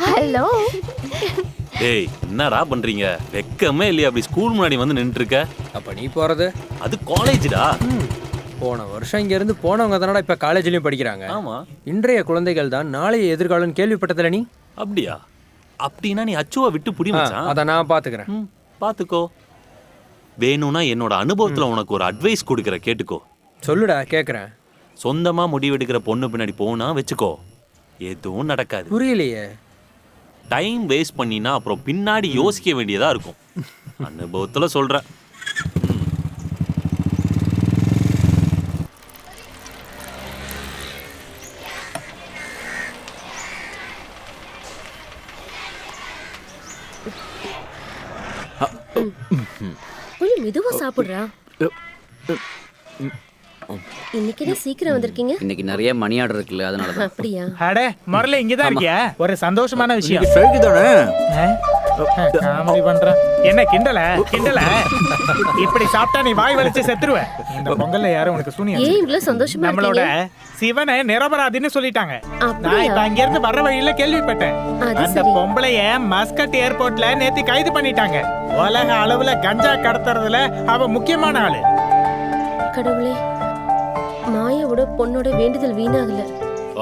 ஹலோ. டேய், என்னடா பண்றீங்க? வெக்கமே இல்லையா அப்படி ஸ்கூல் முன்னாடி வந்து நின்னுட்டு இருக்க? அப்ப நீ போறது? அது காலேஜ்டா. போன வருஷம் இங்க இருந்து போனவங்க தானடா இப்ப காலேஜ்லயும் படிக்கிறாங்க. ஆமா. இன்றைய குழந்தைகள் தான் நாளைய எதிர்காலம் கேள்விப்பட்டதுல நீ. அப்படியா? அப்படின்னா நீ அச்சுவா விட்டு புடி மச்சான். அத நான் பாத்துக்கிறேன். பாத்துக்கோ. வேணும்னா என்னோட அனுபவத்துல உனக்கு ஒரு அட்வைஸ் கொடுக்கற, கேட்டுக்கோ. சொல்லுடா, கேக்குறேன். சொந்தமா முடிவெடுக்கிற பொண்ணு பின்னாடி போனா வெச்சுக்கோ, எதுவும் நடக்காது. புரியலையே. டைம் வேஸ்ட் பண்ணினா அப்புறம் பின்னாடி யோசிக்க வேண்டியதா இருக்கும். அனுபவத்துல சொல்றேன். கொஞ்சம் மெதுவா சாப்பிடுறா. இன்னைக்கு என்ன சீக்கிரம் வந்திருக்கீங்க? இன்னைக்கு நிறைய மணி ஆர்டர் இருக்குல்ல, அதனால தான். அப்படியா? அடே முரளி, இங்கதான் இருக்கியா? ஒரு சந்தோஷமான விஷயம். காமெடி பண்றான். என்ன கிண்டல கிண்டல? இப்படி சாப்பிட்டா நீ வாய் வலிச்சு செத்துருவ. இந்த பொங்கல்ல யாரும் உனக்கு சூனியம்? ஏன் இவ்வளவு சந்தோஷமா நம்மளோட இருக்கீங்க? சிவனை நிரபராதின்னு சொல்லிட்டாங்க. அப்படியா? நான் இப்ப அங்க இருந்து வர்ற வழியில கேள்விப்பட்டேன். அது அந்த சரி. பொம்பளைய மஸ்கட் ஏர்போர்ட்ல நேத்து கைது பண்ணிட்டாங்க. உலக அளவுல கஞ்சா கடத்துறதுல அவ முக்கியமான ஆளு. கடவுளே, மாயாவோட பொண்ணோட வேண்டுதல் வீணாகல.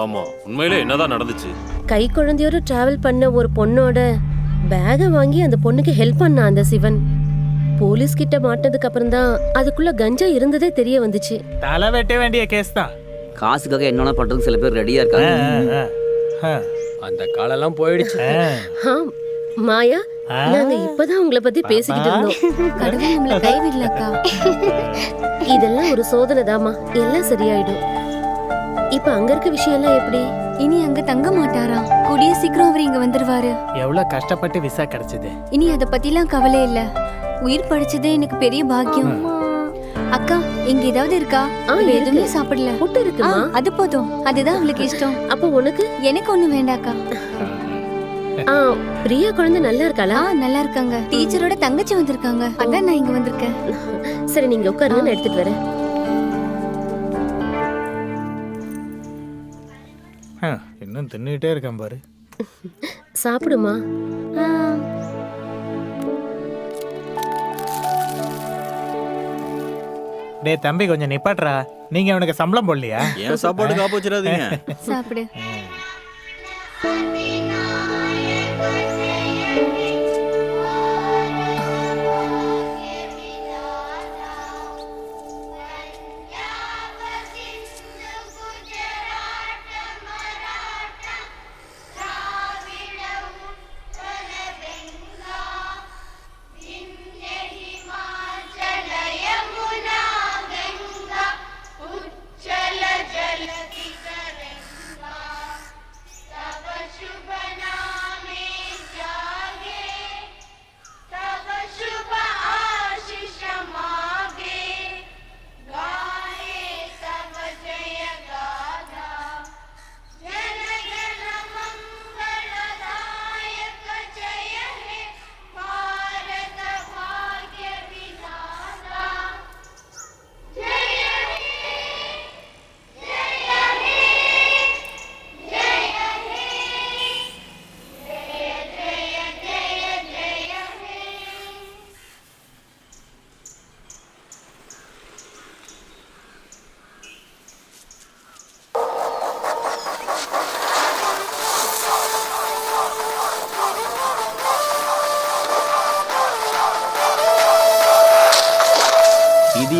ஆமா, உண்மையிலே என்னதான் நடந்துச்சு? கை குழந்தையோட டிராவல் பண்ண ஒரு பொண்ணோட பேக வாங்கி அந்த பொண்ணுக்கு ஹெல்ப் பண்ணா அந்த சிவன். போலீஸ் கிட்ட மாட்டதுக்கு அப்புறம் தான் அதுக்குள்ள கஞ்சா இருந்ததே தெரிய வந்துச்சு. தலை வெட்ட வேண்டிய கேஸ் தான். காசுக்காக என்னென்ன பண்றதுக்கு சில பேர் ரெடியா இருக்காங்க. அந்த காலெல்லாம் போயிடுச்சு. மாயா, நாங்க இப்பதான் உங்களை பத்தி பேசிக்கிட்டு இருந்தோம். கடவுள் நம்மள கைவிடலக்கா. இதெல்லாம் ஒரு சோதனை தாமா, எல்லாம் சரியாயிடும். இப்ப அங்க இருக்க விஷயம் எல்லாம் எப்படி? இனி அங்க தங்க மாட்டாராம். கூடிய சீக்கிரம் அவர் இங்க வந்துருவாரு. எவ்வளவு கஷ்டப்பட்டு விசா கிடைச்சது. இனி அத பத்திலாம் கவலை இல்ல. உயிர் படிச்சதே எனக்கு பெரிய பாக்கியம். அக்கா, இங்க ஏதாவது இருக்கா? எதுவுமே சாப்பிடல. புட்டு இருக்குமா? அது போதும். அதுதான் அவளுக்கு இஷ்டம். அப்ப உனக்கு? எனக்கு ஒண்ணு வேண்டாக்கா. பிரியா குழந்தை நல்லா இருக்காளா? நல்லா இருக்காங்க. டீச்சரோட தங்கச்சி வந்திருக்காங்க. அதான் நான் இங்க வந்திருக்கேன். சரி, நீங்க உட்காருங்க, நான் எடுத்துட்டு வரேன். இன்னும் தின்னுட்டே இருக்கான் பாரு. சாப்பிடுமா. டே தம்பி, கொஞ்சம் நிப்பாட்றா. நீங்க அவனுக்கு சம்பளம் போடலையா? ஏன் சாப்பாடு காப்பு வச்சிடாதீங்க. சாப்பிடு.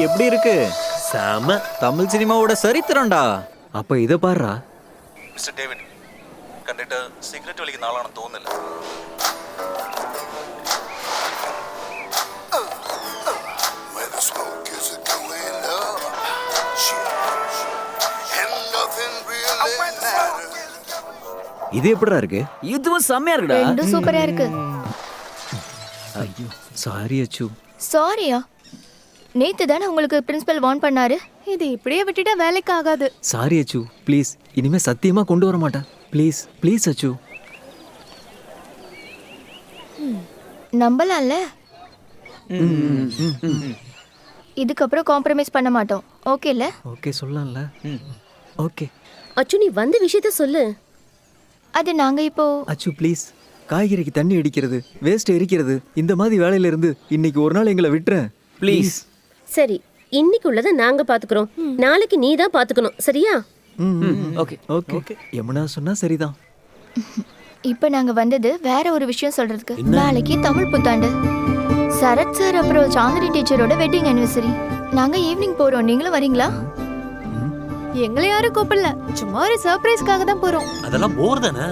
எப்படி இருக்கு? செம. தமிழ் சினிமாவோட சரித்திரம்டா. அப்ப இத பாருடா. മിസ്റ്റർ ഡേവിഡ് കണ്ടിട്ട് സിഗരറ്റ് വലിക്കുന്ന ആളാണെന്ന് തോന്നുന്നില്ല. இது எப்படிடா இருக்கு? இதுவும் செம்மையா இருக்குடா. ரெண்டும் சூப்பரா இருக்கு. ஐயோ சாரி அச்சு. சாரியா? நேத்து தானே உங்களுக்கு பிரின்சிபல் வார்ன் பண்ணாரு. இது இப்படியே விட்டுட்டா வேலைக்கு ஆகாது. சாரி அச்சு ப்ளீஸ், இனிமே சத்தியமா கொண்டு வர மாட்டேன். ப்ளீஸ் ப்ளீஸ் அச்சு. நம்பலாம்ல. இதுக்கப்புறம் காம்ப்ரமைஸ் பண்ண மாட்டோம். ஓகேல? ஓகே சொல்லலாம்ல. ஓகே அச்சு நீ வந்த விஷயத்த சொல்லு. அது நாங்க இப்போ அச்சு ப்ளீஸ், காய்கறிக்கு தண்ணி அடிக்கிறது, வேஸ்ட் எரிக்கிறது, இந்த மாதிரி வேலையில இருந்து இன்னைக்கு ஒரு நாள் எங்களை விட்டுறேன் ப்ளீஸ். சரி, இன்னைக்கு உள்ளதை நாங்க பாத்துக்கிறோம். நாளைக்கு நீ தான் பாத்துக்கணும், சரியா? ஓகே ஓகே யமுனா சொன்னா சரிதான். இப்போ நாங்க வந்தது வேற ஒரு விஷயம் சொல்றதுக்கு. நாளைக்கு தமிழ் புத்தாண்டு. சரத் சார் அப்புறம் சாந்தினி டீச்சரோட வெட்டிங் அனிவர்சரி. நாங்க ஈவினிங் போறோம். நீங்களும் வரீங்களா? எங்களை யாரும் கூப்பிடல, சும்மா ஒரு சர்ப்ரைஸ்க்காக தான் போறோம். அதெல்லாம் போர் தானே.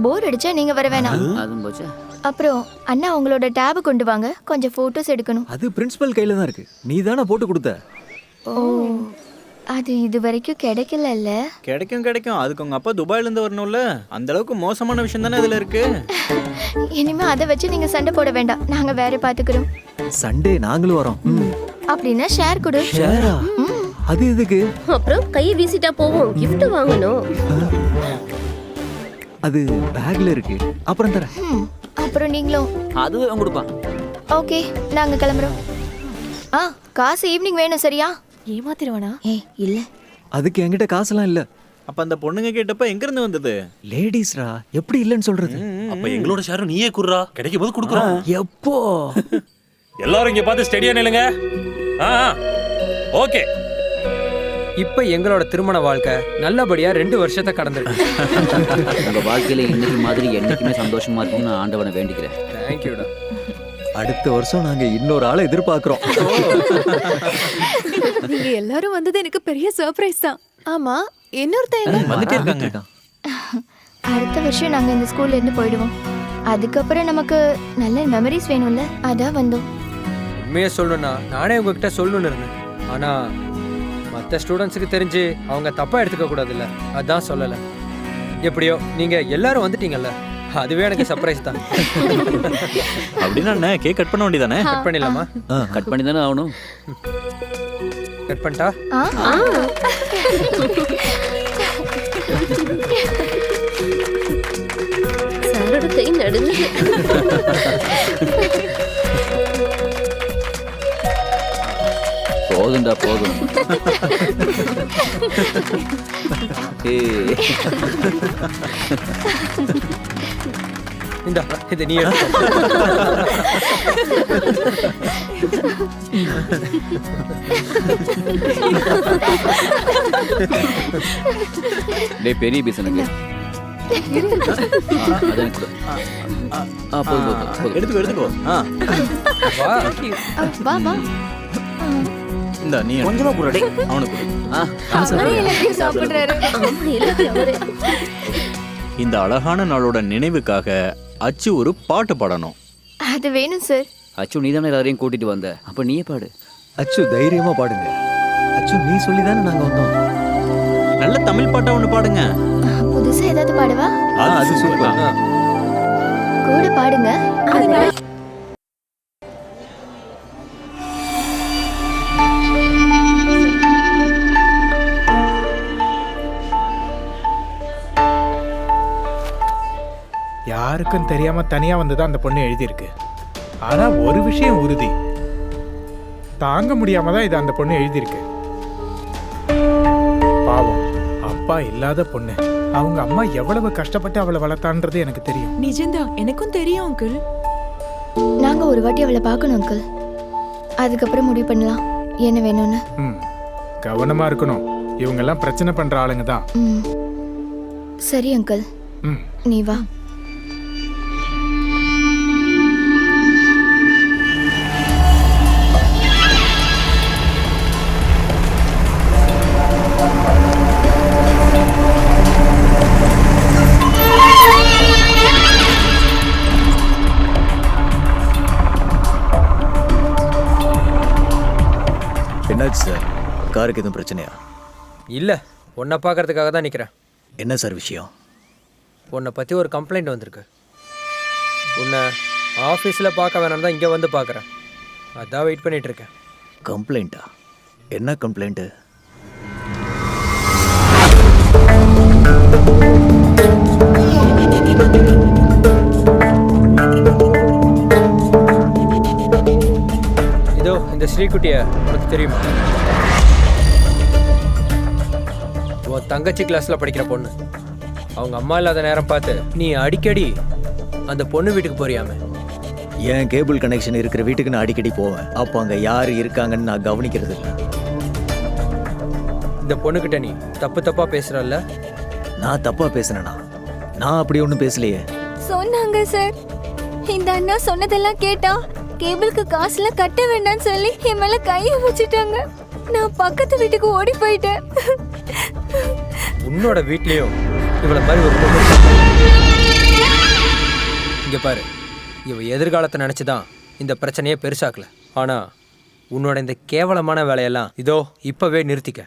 போர் அடிச்சா நீங்க வர வேணாம். அதுவும் போச்சா. அப்புறம் அண்ணா உங்களோட டேப் கொண்டு வாங்க, கொஞ்சம் போட்டோஸ் எடுக்கணும். அது பிரின்சிபல் கையில தான் இருக்கு, நீ தானே போட்டு கொடுத்த. ஓ, அது இது வரைக்கும் கிடைக்கலல்ல. கிடைக்கும். அதுக்கு உங்க அப்பா துபாயில இருந்து வரணும்ல. அந்த அளவுக்கு மோசமான விஷயம் தானே இதுல இருக்கு. இனிமே அதை வச்சு நீங்க சண்டை போட வேண்டாம், நாங்க வேற பாத்துக்கிறோம். சண்டே நாங்களும் வரோம். அப்படின்னா ஷேர் கொடு. ஷேரா? அது எதுக்கு? அப்புறம் கையை வீசிட்டா போவோம், gift வாங்கணும். அது பேக்ல இருக்கு, அப்புறம் தரேன். அப்புறம் நீங்களும் அதுவே அவன் கொடுப்பான். ஓகே, நாங்க கிளம்புறோம். காசு ஈவினிங் வேணும், சரியா? ஏமாத்திருவானா? இல்ல, அதுக்கு என்கிட்ட காசெல்லாம் இல்ல. அப்ப அந்த பொண்ணுங்க கேட்டப்ப எங்க இருந்து வந்தது? லேடிஸ்ரா, எப்படி இல்லைன்னு சொல்றது? அப்ப எங்களோட ஷேரும் நீயே குடுறா, கிடைக்கும் போது குடுக்குறோம். எப்போ? எல்லாரும் இங்க பார்த்து ஸ்டெடியா நில்லுங்க. ஓகே. இப்போ எங்களோட திருமண வாழ்க்கை நல்லபடியா 2 வருஷத்தை கடந்துருக்கு. உங்க வாழ்க்கையில இன்னைக்கு மாதிரி என்னைக்குமே சந்தோஷமா இருக்கும்னு நான் ஆண்டவனை வேண்டிக்கிறேன். தேங்க்யூடா. அடுத்த வருஷம் நாங்க இன்னொரு ஆளை எதிர்பார்க்கிறோம். நீங்க எல்லாரும் வந்தது எனக்கு பெரிய சர்ப்ரைஸ் தான். ஆமா, இன்னொருத்தன் வந்துட்டே இருக்காங்க. அடுத்த வருஷம் நாங்க இந்த ஸ்கூல்ல இருந்து போயிடுவோம். அதுக்கப்புறம் நமக்கு நல்ல மெமரிஸ் வேணும்ல, அதான் வந்தோம். உண்மையை சொல்லணும்னா நானே உங்ககிட்ட சொல்லணும்னு இருந்தேன், ஆனா மற்ற ஸ்டூடெண்ட்ஸுக்கு தெரிஞ்சு அவங்க தப்பா எடுத்துக்க கூடாதுல்ல, அதான் சொல்லலை. எப்படியோ நீங்க எல்லாரும் வந்துட்டீங்கல்ல, அதுவே எனக்கு சர்ப்ரைஸ் தான். அப்படின்னா என்ன, கேக் கட் பண்ண வேண்டியதானே? கட் பண்ணிடலாமா? கட் பண்ணி தானே ஆகணும். கட் பண்ணிட்டா? சாரோட கை நடுங்குது. போதும்டா போதும். இந்தா, இதை நீ எடுத்துக்கோ. டேய் பெரிய பீஸ் எனக்கு. அதான் கொடு. போதும். எடுத்துக்கோ. வா. வா வா. இந்த நீ கொஞ்சமா கூட டேய். அவனுக்கு கொடு. சாப்பிடுறாரு. இந்த அழகான நாளோட நினைவுக்காக அச்சு ஒரு பாட்டு பாடணும். அது வேணும் சார். அச்சு நீ தானே எல்லாரையும் கூட்டிட்டு வந்த, அப்ப நீயே பாடு. அச்சு தைரியமா பாடுங்க. அச்சு நீ சொல்லி தானே நாங்க வந்தோம். நல்ல தமிழ் பாட்டா ஒண்ணு பாடுங்க. புதுசா ஏதாவது பாடவா? அது சூப்பர். கூட பாடுங்க. யாருக்கும் தெரியாம தனியா வந்துதான் அந்த பொண்ணு எழுதியிருக்கு. ஆனா ஒரு விஷயம் உறுதி, தாங்க முடியாம தான் இது அந்த பொண்ணு எழுதியிருக்கு. பாவம், அப்பா இல்லாத பொண்ணு. அவங்க அம்மா எவ்வளவு கஷ்டப்பட்டு அவளை வளர்த்தான்றது எனக்கு தெரியும். நிஜம்தான், எனக்கும் தெரியும் அங்கிள். நாங்க ஒரு வாட்டி அவளை பார்க்கணும் அங்கிள், அதுக்கப்புறம் முடிவு பண்ணலாம் என்ன வேணும்னு. கவனமா இருக்கணும், இவங்க எல்லாம் பிரச்சனை பண்ற ஆளுங்க தான். சரி அங்கிள், நீ வா. சாருக்கு எதுவும் பிரச்சனையா? இல்லை, உன்னை பார்க்கறதுக்காக தான் நிற்கிறேன். என்ன சார் விஷயம்? உன்னை பற்றி ஒரு கம்ப்ளைண்ட் வந்திருக்கு. உன்னை ஆஃபீஸில் பார்க்க வேணாம் தான் இங்கே வந்து பார்க்குறேன். அதான் வெயிட் பண்ணிட்டு இருக்கேன். கம்ப்ளைண்ட்டா? என்ன கம்ப்ளைண்ட்டு? இதோ இந்த ஸ்ரீகுட்டியை உனக்கு தெரியுமா? உன் தங்கச்சி கிளாஸில் படிக்கிற பொண்ணு. அவங்க அம்மா இல்லாத நேரம் பார்த்து நீ அடிக்கடி அந்த பொண்ணு வீட்டுக்கு போறியாமே. என் கேபிள் கனெக்ஷன் இருக்கிற வீட்டுக்கு நான் அடிக்கடி போவேன். அப்போ அங்கே யார் இருக்காங்கன்னு நான் கவனிக்கிறது இல்லை. இந்த பொண்ணுக்கிட்ட நீ தப்பாக பேசுகிறல்ல? நான் தப்பாக பேசுனேனா? நான் அப்படி ஒன்றும் பேசலையே. சொன்னாங்க சார். இந்த அண்ணா சொன்னதெல்லாம் கேட்டா கேபிளுக்கு காசுலாம் கட்ட வேண்டாம்னு சொல்லி என் மேல கையை வச்சுட்டாங்க. நான் பக்கத்து வீட்டுக்கு ஓடி போயிட்டேன். உன்னோட வீட்லேயும் இவளை மாதிரி ஒரு பொண்ணு. இங்கே பாரு, இவ எதிர்காலத்தை நினச்சி தான் இந்த பிரச்சனையே பெருசாக்கல. ஆனால் உன்னோட இந்த கேவலமான வேலையெல்லாம் இதோ இப்போவே நிறுத்திக்க.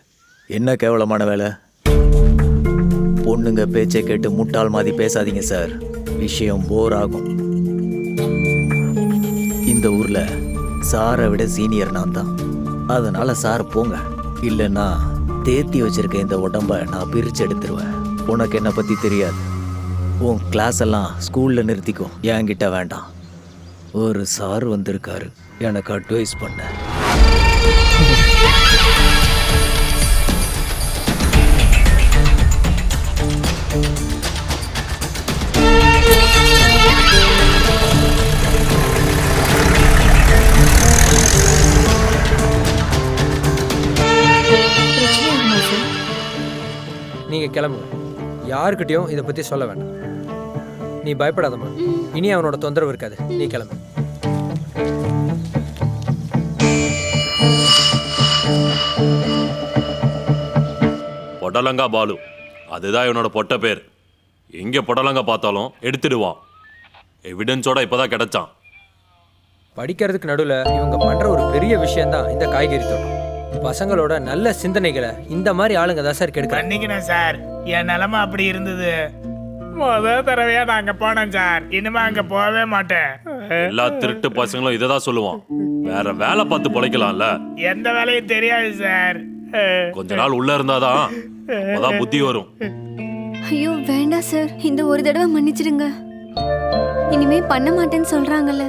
என்ன கேவலமான வேலை? பொண்ணுங்க பேச்சை கேட்டு முட்டாள் மாதிரி பேசாதீங்க சார். விஷயம் போர் ஆகும். இந்த ஊர்ல சாரை விட சீனியர் நான் தான். அதனால சார் போங்க, இல்லைன்னா தேத்தி வச்சிருக்க இந்த உடம்ப நான் பிரிச்சு எடுத்துருவேன். உனக்கு என்னை பத்தி தெரியாது. உன் கிளாஸ் எல்லாம் ஸ்கூல்ல நிறுத்திக்கோ, என்கிட்ட வேண்டாம். ஒரு சார் வந்திருக்காரு, எனக்கு அட்வைஸ் பண்ண. நீங்கள் கிளம்புங்க. யாருக்கிட்டையும் இதை பற்றி சொல்ல வேண்டாம். நீ பயப்படாதம்மா, இனி அவனோட தொந்தரவு இருக்காது. நீ கிளம்பு. பொடலங்கா பாலு, அதுதான் இவனோட பொட்ட பேர். எங்கே பொடலங்கா பார்த்தாலும் எடுத்துடுவான். எவிடன்ஸோட இப்போதான் கிடைச்சான். படிக்கிறதுக்கு நடுவில் இவங்க பண்ணுற ஒரு பெரிய விஷயந்தான் இந்த காய்கறி தோட்டம். பசங்களோட நல்ல சிந்தனைகளை இந்த மாதிரி ஆளுங்க தான் சார் கெடுக்க. பண்ணிக்கணும் சார், என் நிலைமை அப்படி இருந்தது. முதல் தடவையா நான் அங்க போனேன் சார். இனிமே அங்க போகவே மாட்டேன். எல்லா திருட்டு பசங்களும் இதை தான் சொல்லுவான். வேற வேலை பார்த்து பொழைக்கலாம்ல. எந்த வேலையும் தெரியாது சார். கொஞ்ச நாள் உள்ள இருந்தாதான் அப்பதான் புத்தி வரும். ஐயோ வேண்டாம் சார், இந்த ஒரு தடவை மன்னிச்சிடுங்க. இனிமே பண்ண மாட்டேன்னு சொல்றாங்கல்ல.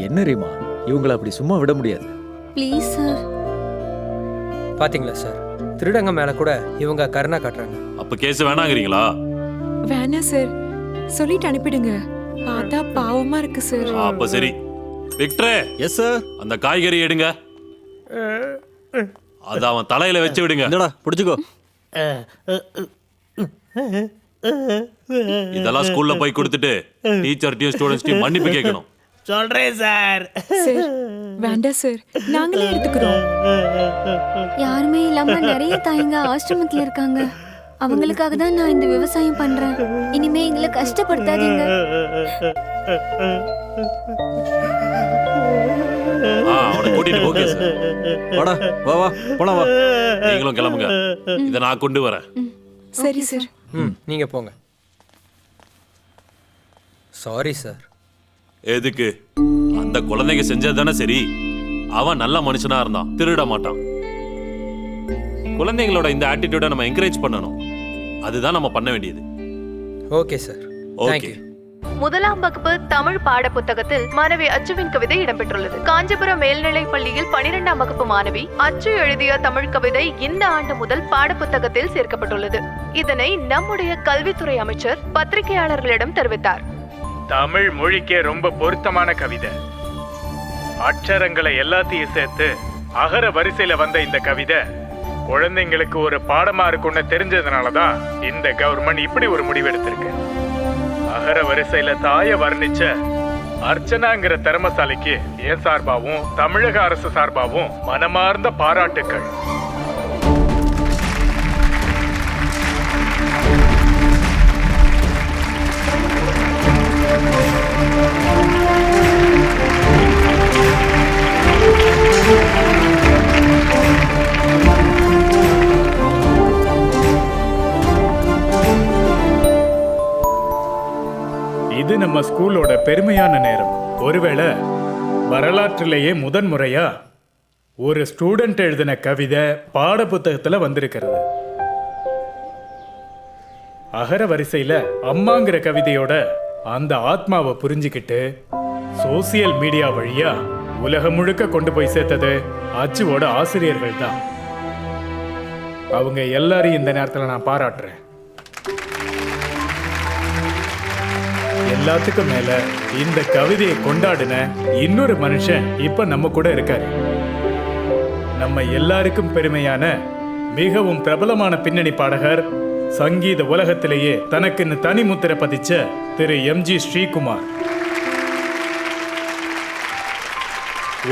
என்ன ரீமா, இவங்களை அப்படி சும்மா விட முடியாது. Please sir. பாத்தீங்களா சார், திருடங்க மேல கூட இவங்க கருணை காட்டுறாங்க. அப்ப கேஸ் வேணாங்கிறீங்களா? வேணாம் சார், சொல்லிட்டு அனுப்பிடுங்க. பார்த்தா பாவமா இருக்கு சார். அப்ப சரி. விக்டரே. Yes sir. அந்த காய்கறி எடுங்க. அத அவன் தலையில வச்சு விடுங்க. இந்தடா புடிச்சுக்கோ. இதெல்லாம் ஸ்கூல்ல போய் கொடுத்துட்டு டீச்சர்ட்டையும் ஸ்டூடெண்ட்ஸ்டையும் மன்னிப்பு கேட்கணும். சொல்றேன் சார். சார் வேண்டாம் சார், நாங்களே எடுத்துக்கிறோம். யாருமே இல்லாம நிறைய தாய்ங்க ஆசிரமத்துல இருக்காங்க. அவங்களுக்காக தான் நான் இந்த விவசாயம் பண்றேன். இனிமே எங்களை கஷ்டப்படுத்தாதீங்க. அவனை கூட்டிட்டு போக சார். வாடா, வா வா போலாம் வா. நீங்களும் கிளம்புங்க, இதை நான் கொண்டு வரேன். சரி சார். நீங்க போங்க. Sorry sir. எதுக்கு? அந்த குழந்தைங்க செஞ்சது தானே சரி. அவன் நல்ல மனுஷனா இருந்தான், திருட மாட்டான். குழந்தைங்களோட இந்த ஆட்டிடியூட நம்ம என்கரேஜ் பண்ணணும். அதுதான் நம்ம பண்ண வேண்டியது. Okay sir. ஓகே. முதலாம் வகுப்பு தமிழ் பாட புத்தகத்தில் மாணவி அச்சுவின் கவிதை இடம்பெற்றுள்ளது. காஞ்சிபுரம் மேல்நிலைப் பள்ளியில் 12ஆம் வகுப்பு மாணவி அச்சு எழுதிய தமிழ் கவிதை இந்த ஆண்டு முதல் பாடப்புத்தகத்தில் சேர்க்கப்பட்டுள்ளது. இதனை நம்முடைய கல்வித்துறை அமைச்சர் பத்திரிகையாளர்களிடம் தெரிவித்தார். தமிழ் மொழிக்கே ரொம்ப பொருத்தமான கவிதை. அட்சரங்களை எல்லாத்தையும் சேர்த்து அகர வரிசையில வந்த இந்த கவிதை குழந்தைங்களுக்கு ஒரு பாடமா இருக்கும்னு தெரிஞ்சதுனாலதான் இந்த கவர்மெண்ட் இப்படி ஒரு முடிவு எடுத்திருக்கு. அகர வரிசையில தாய வர்ணிச்ச அர்ச்சனாங்கிற திறமசாலிக்கு என் சார்பாவும் தமிழக அரசு சார்பாவும் மனமார்ந்த பாராட்டுக்கள். இது நம்ம ஸ்கூலோட பெருமையான நேரம். ஒருவேளை வரலாற்றிலேயே முதன்முறையா ஒரு ஸ்டூடெண்ட் எழுதின கவிதை பாட புத்தகத்துல வந்திருக்கிறது. அகர வரிசையில அம்மாங்கிற கவிதையோட அந்த ஆத்மாவை புரிஞ்சுக்கிட்டு சோசியல் மீடியா வழியா உலகம் முழுக்க கொண்டு போய் சேர்த்தது அச்சுவோட ஆசிரியர்கள் தான். அவங்க எல்லாரையும் இந்த நேரத்தில் நான் பாராட்டுறேன். எல்லாத்துக்கும் மேல இந்த கவிதையை கொண்டாடின இன்னொரு மனுஷன் இப்ப நம்ம கூட இருக்காரு. நம்ம எல்லாருக்கும் பெருமையான மிகவும் பிரபலமான பின்னணி பாடகர், சங்கீத உலகத்திலேயே தனக்குன்னு தனி முத்திரை பதிச்ச திரு எம்ஜி ஸ்ரீகுமார்.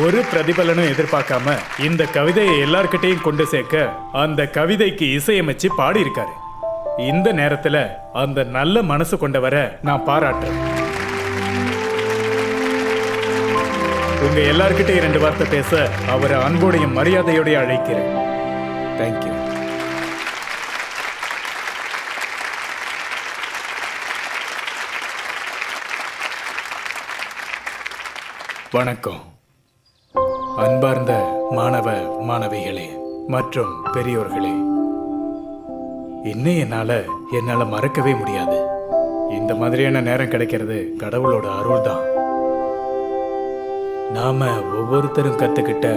ஒரு பிரதிபலனும் எதிர்பார்க்காம இந்த கவிதையை எல்லார்கிட்டையும் கொண்டு சேர்க்க அந்த கவிதைக்கு இசையமைச்சு பாடியிருக்காரு. இந்த நேரத்துல அந்த நல்ல மனசு கொண்டவரை நான் பாராட்டுறேன். உங்க எல்லார்கிட்டையும் 2 வார்த்தை பேச அவரை அன்போடையும் மரியாதையோடையும் அழைக்கிறேன். தேங்க்யூ. வணக்கம். அன்பார்ந்த மாணவ மாணவிகளே மற்றும் பெரியோர்களே, இன்னும் என்னால மறக்கவே முடியாது. இந்த மாதிரியான நேரம் கிடைக்கிறது கடவுளோட அருள் தான். நாம ஒவ்வொருத்தரும் கத்துக்கிட்ட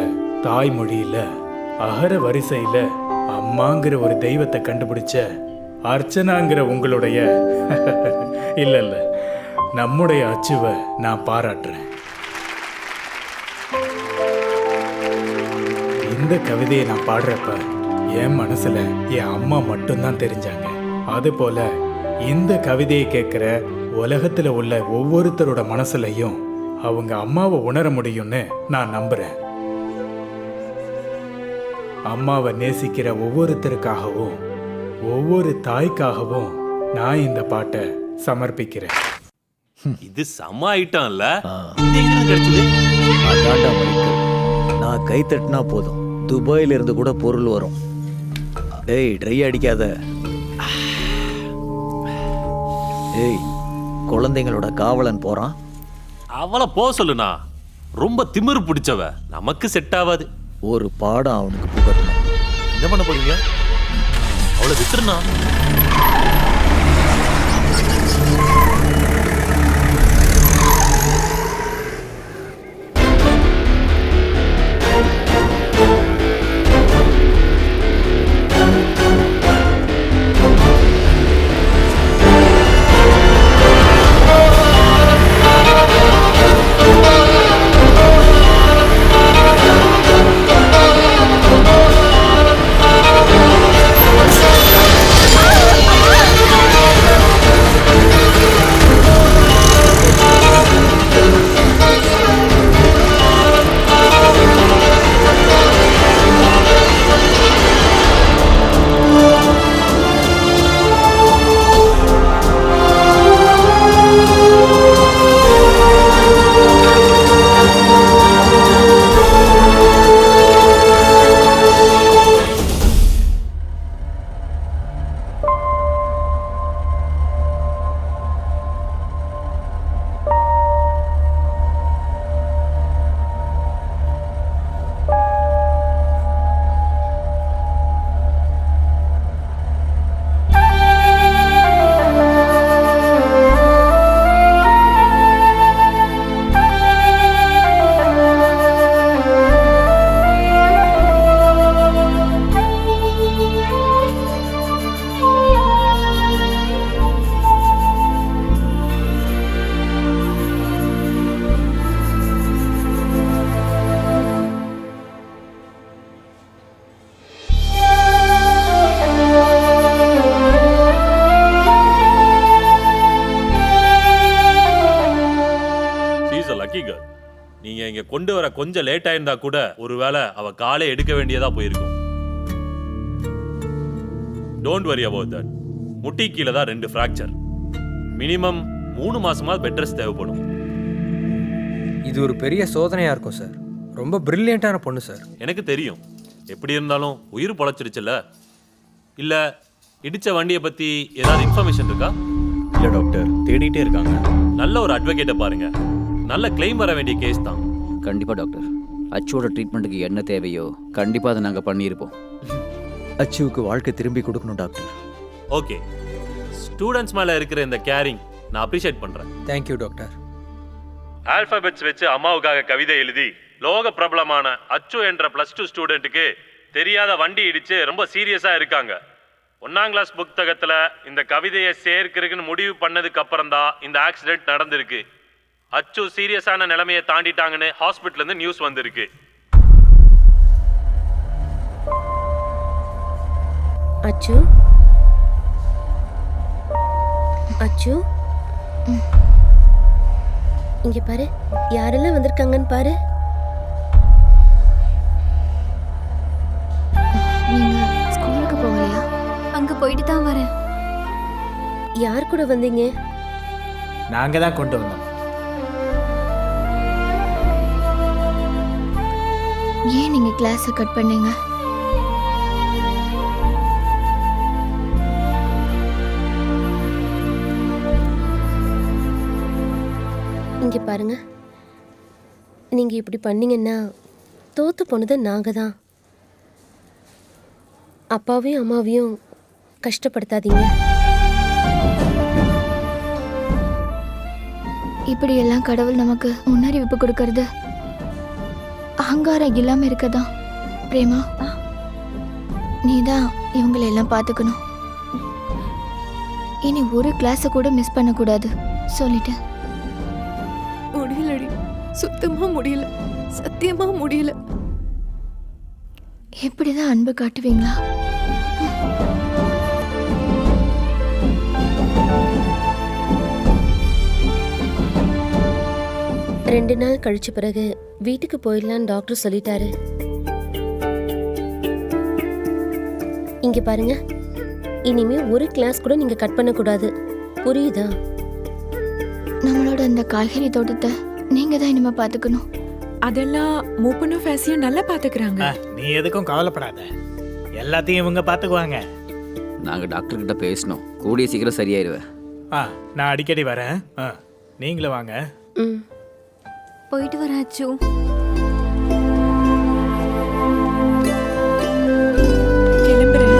தாய்மொழியில அகர வரிசையில அம்மாங்கிற ஒரு தெய்வத்தை கண்டுபிடிச்ச அர்ச்சனாங்கிற உங்களுடைய இல்ல நம்முடைய அச்சுவை நான் பாராட்டுறேன். இந்த கவிதையை நான் பாடுறப்ப என் மனசுல என் அம்மா மட்டும்தான் தெரிஞ்சாங்க. அதுபோல இந்த கவிதையை கேட்கிற உலகத்துல உள்ள ஒவ்வொருத்தரோட மனசுலையும் அவங்க அம்மாவை உணர முடியும்னு நான் நம்புறேன். அம்மாவை நேசிக்கிற ஒவ்வொருத்தருக்காகவும் ஒவ்வொரு தாய்க்காகவும் நான் இந்த பாட்டை சமர்ப்பிக்கிறேன். இது செம ஐட்டம்ல. இது எங்க கிடைச்சது? அதான்டா மைக்கு. நான் கை தட்டினா போதும், துபாயில இருந்து கூட பொருள் வரும். டேய், ட்ரை அடிக்காத. டேய், குழந்தைங்களோட காவலன் போறான். அவளை போக சொல்லுண்ணா. ரொம்ப திமிரு பிடிச்சவ, நமக்கு செட் ஆகாது. ஒரு பாடம் அவனுக்கு புகட்டணும். என்ன பண்ண போறீங்க? அவளை விட்டுருண்ணா. நீங்க இங்க கொண்டு வர கொஞ்சம் லேட் ஆயிருந்தா கூட ஒருவேளை அவ காலை எடுக்க வேண்டியதா போயிருக்கும். Don't worry about that. முட்டி கீழே தான் 2 ஃப்ராக்சர். மினிமம் 3 மாசமாவது பெட் ரெஸ்ட் தேவைப்படும். இது ஒரு பெரிய சோதனையா இருக்கும் சார். ரொம்ப பிரில்லியண்டான பொண்ணு சார். எனக்கு தெரியும். எப்படி இருந்தாலும் உயிர் பொழைச்சிருச்சுல்ல. இல்ல இடிச்ச வண்டியை பத்தி ஏதாவது இன்ஃபர்மேஷன் இருக்கா? இல்ல டாக்டர், தேடிட்டே இருக்காங்க. நல்ல ஒரு அட்வொகேட்டை பாருங்க. நல்ல கிளைம் வர வேண்டிய கேஸ் தான். கண்டிப்பாக டாக்டர். அச்சுவோட ட்ரீட்மெண்ட்டுக்கு என்ன தேவையோ கண்டிப்பாக அதை நாங்கள் பண்ணியிருப்போம். அச்சுவுக்கு வாழ்க்கை திரும்பி கொடுக்கணும் டாக்டர். ஓகே, ஸ்டூடெண்ட்ஸ் மேல இருக்கிற இந்த கேரிங் நான் அப்ரிஷியேட் பண்றேன். Thank you doctor. ஆல்பபெட்ஸ் வச்சு அம்மாவுக்காக கவிதை எழுதி லோக பிரபலமான அச்சு என்ற +2 ஸ்டூடெண்ட்டுக்கு தெரியாத வண்டி இடிச்சு ரொம்ப சீரியஸா இருக்காங்க. 1ஆம் கிளாஸ் புத்தகத்துல இந்த கவிதையை சேர்க்கிறதுன்னு முடிவு பண்ணதுக்கு அப்புறம் தான் இந்த ஆக்சிடென்ட் நடந்திருக்கு. அச்சு சீரியஸான நிலைமையை தாண்டிட்டாங்கன்னு ஹாஸ்பிட்டல்ல இருந்து நியூஸ் வந்திருக்கு. அச்சு அச்சு இங்க பாரு, யாரெல்லாம் வந்திருக்காங்கன்னு பாரு. நீங்க ஸ்கூலுக்கு போகலையா? அங்க போயிட்டு தான் வரேன். யார் கூட வந்தீங்க? நாங்க தான் கொண்டு வந்தோம். ஏன் நீங்க கிளாஸை கட் பண்ணீங்க? இங்க பாருங்க, நீங்க இப்படி பண்ணீங்கன்னா தோத்து போனது நாங்க தான். அப்பாவையும் அம்மாவையும் கஷ்டப்படுத்தாதீங்க. இப்படி எல்லாம் கடவுள் நமக்கு முன்னறிவிப்பு கொடுக்கறது அகங்காரம் இல்லாம இருக்கதான். பிரேமா, நீதான் இவங்களை எல்லாம் பார்த்துக்கணும். இனி ஒரு கிளாஸை கூட மிஸ் பண்ணக்கூடாது சொல்லிட்டேன். முடியலடி, சுத்தமா முடியல, சத்தியமா முடியல. எப்படிதான் அன்பு காட்டுவீங்களா? ரெண்டு நாள் கழிச்ச பிறகு வீட்டுக்கு போயிடலான்னு டாக்டர் சொல்லிட்டாரு. இங்க பாருங்க, இனிமே ஒரு கிளாஸ் கூட நீங்க கட் பண்ணக்கூடாது, புரியுதா? நம்மளோட அந்த காய்கறி தோட்டத்தை நீங்க தான் இனிமே பாத்துக்கணும். அதெல்லாம் மூப்பனும் ஃபேஸையும் நல்லா பாத்துக்கிறாங்க. நீ எதுக்கும் கவலைப்படாத, எல்லாத்தையும் இவங்க பார்த்துக்குவாங்க. நாங்கள் டாக்டர்கிட்ட பேசினோம், கூடிய சீக்கிரம் சரியாயிருவேன். நான் அடிக்கடி வரேன். நீங்களும் வாங்க. போயிட்டு வர அச்சு. கிளம்புறேன்.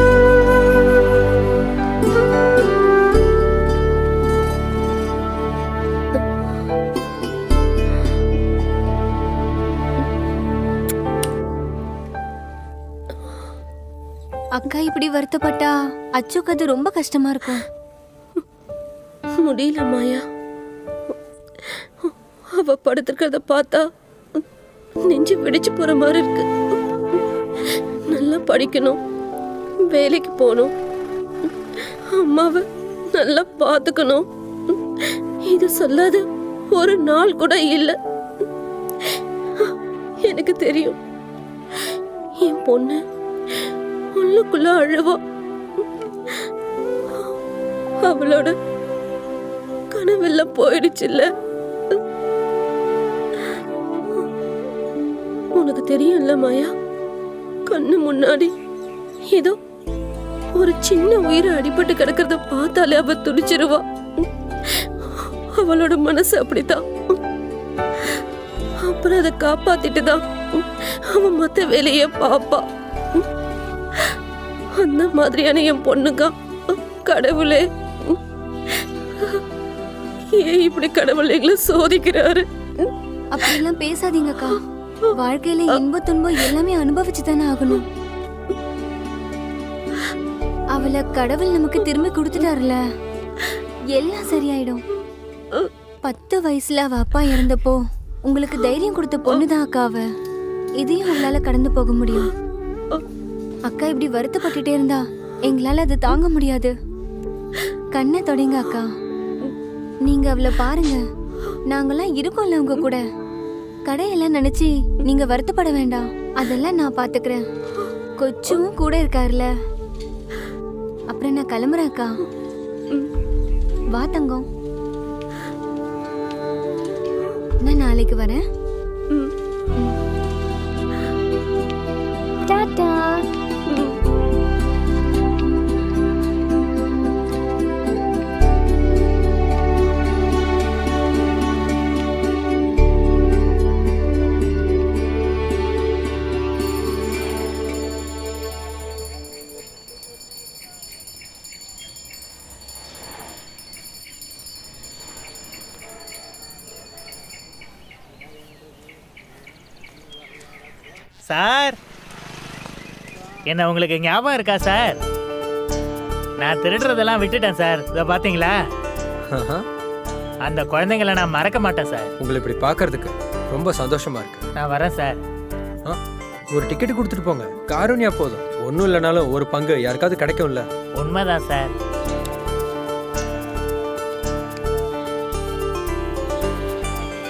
அக்கா இப்படி வருத்தப்பட்டா அச்சுக்கு அது ரொம்ப கஷ்டமா இருக்கும். முடியல மாயா, அவ படுத்திருக்கிறத பார்த்தா நெஞ்சு வெடிச்சு போற மாதிரி இருக்கு. நல்லா படிக்கணும், வேலைக்கு போகணும், அம்மாவை நல்லா பார்த்துக்கணும். இது சொல்லாத ஒரு நாள் கூட இல்லை. எனக்கு தெரியும், என் பொண்ணு உள்ளுக்குள்ள அழுவா. அவளோட கனவெல்லாம் போயிடுச்சு இல்ல? உனக்கு தெரியும்ல மாயா, கண்ணு முன்னாடி ஏதோ ஒரு சின்ன உயிரை அடிபட்டு கிடக்கிறத பார்த்தாலே அவ துடிச்சிருவா. அவளோட மனசு அப்படித்தான். அப்புறம் அதை காப்பாத்திட்டு தான் அவன் மத்த வேலைய பாப்பா. அந்த மாதிரியான என் பொண்ணுக்கா கடவுளே, ஏன் இப்படி கடவுள் எங்களை சோதிக்கிறாரு? அப்படிலாம் பேசாதீங்கக்கா. வாழ்க்கையில இன்ப துன்பம் எல்லாமே அனுபவிச்சு தானே ஆகணும். அவளை கடவுள் நமக்கு திரும்பி கொடுத்துட்டாருல, எல்லாம் சரியாயிடும். 10 வயசுல அவ அப்பா இறந்தப்போ உங்களுக்கு தைரியம் கொடுத்த பொண்ணுதான் அக்கா அவ. இதையும் உங்களால கடந்து போக முடியும். அக்கா இப்படி வருத்தப்பட்டுட்டே இருந்தா எங்களால அது தாங்க முடியாது. கண்ணை தொடங்க அக்கா. நீங்க அவளை பாருங்க, நாங்கெல்லாம் இருக்கோம்ல உங்க கூட. கடையெல்லாம் நினைச்சு நீங்க வருத்தப்பட வேண்டாம், அதெல்லாம் நான் பாத்துக்கிறேன். கொச்சும் கூட இருக்காருல. அப்புறம் நான் கிளம்புறேன் அக்கா. வா தங்கம், நான் நாளைக்கு வரேன். டாடா. சார், என்ன உங்களுக்கு ஞாபகம் இருக்கா சார்? நான் திருடுறதெல்லாம் விட்டுட்டேன் சார். இதை பார்த்தீங்களா? அந்த குழந்தைங்களை நான் மறக்க மாட்டேன் சார். உங்களை இப்படி பார்க்கறதுக்கு ரொம்ப சந்தோஷமா இருக்கு. நான் வரேன் சார். ஒரு டிக்கெட் கொடுத்துட்டு போங்க, காரூணியா போதும். ஒன்றும் இல்லைனாலும் ஒரு பங்கு யாருக்காவது கிடைக்கும்ல. உண்மைதான் சார்.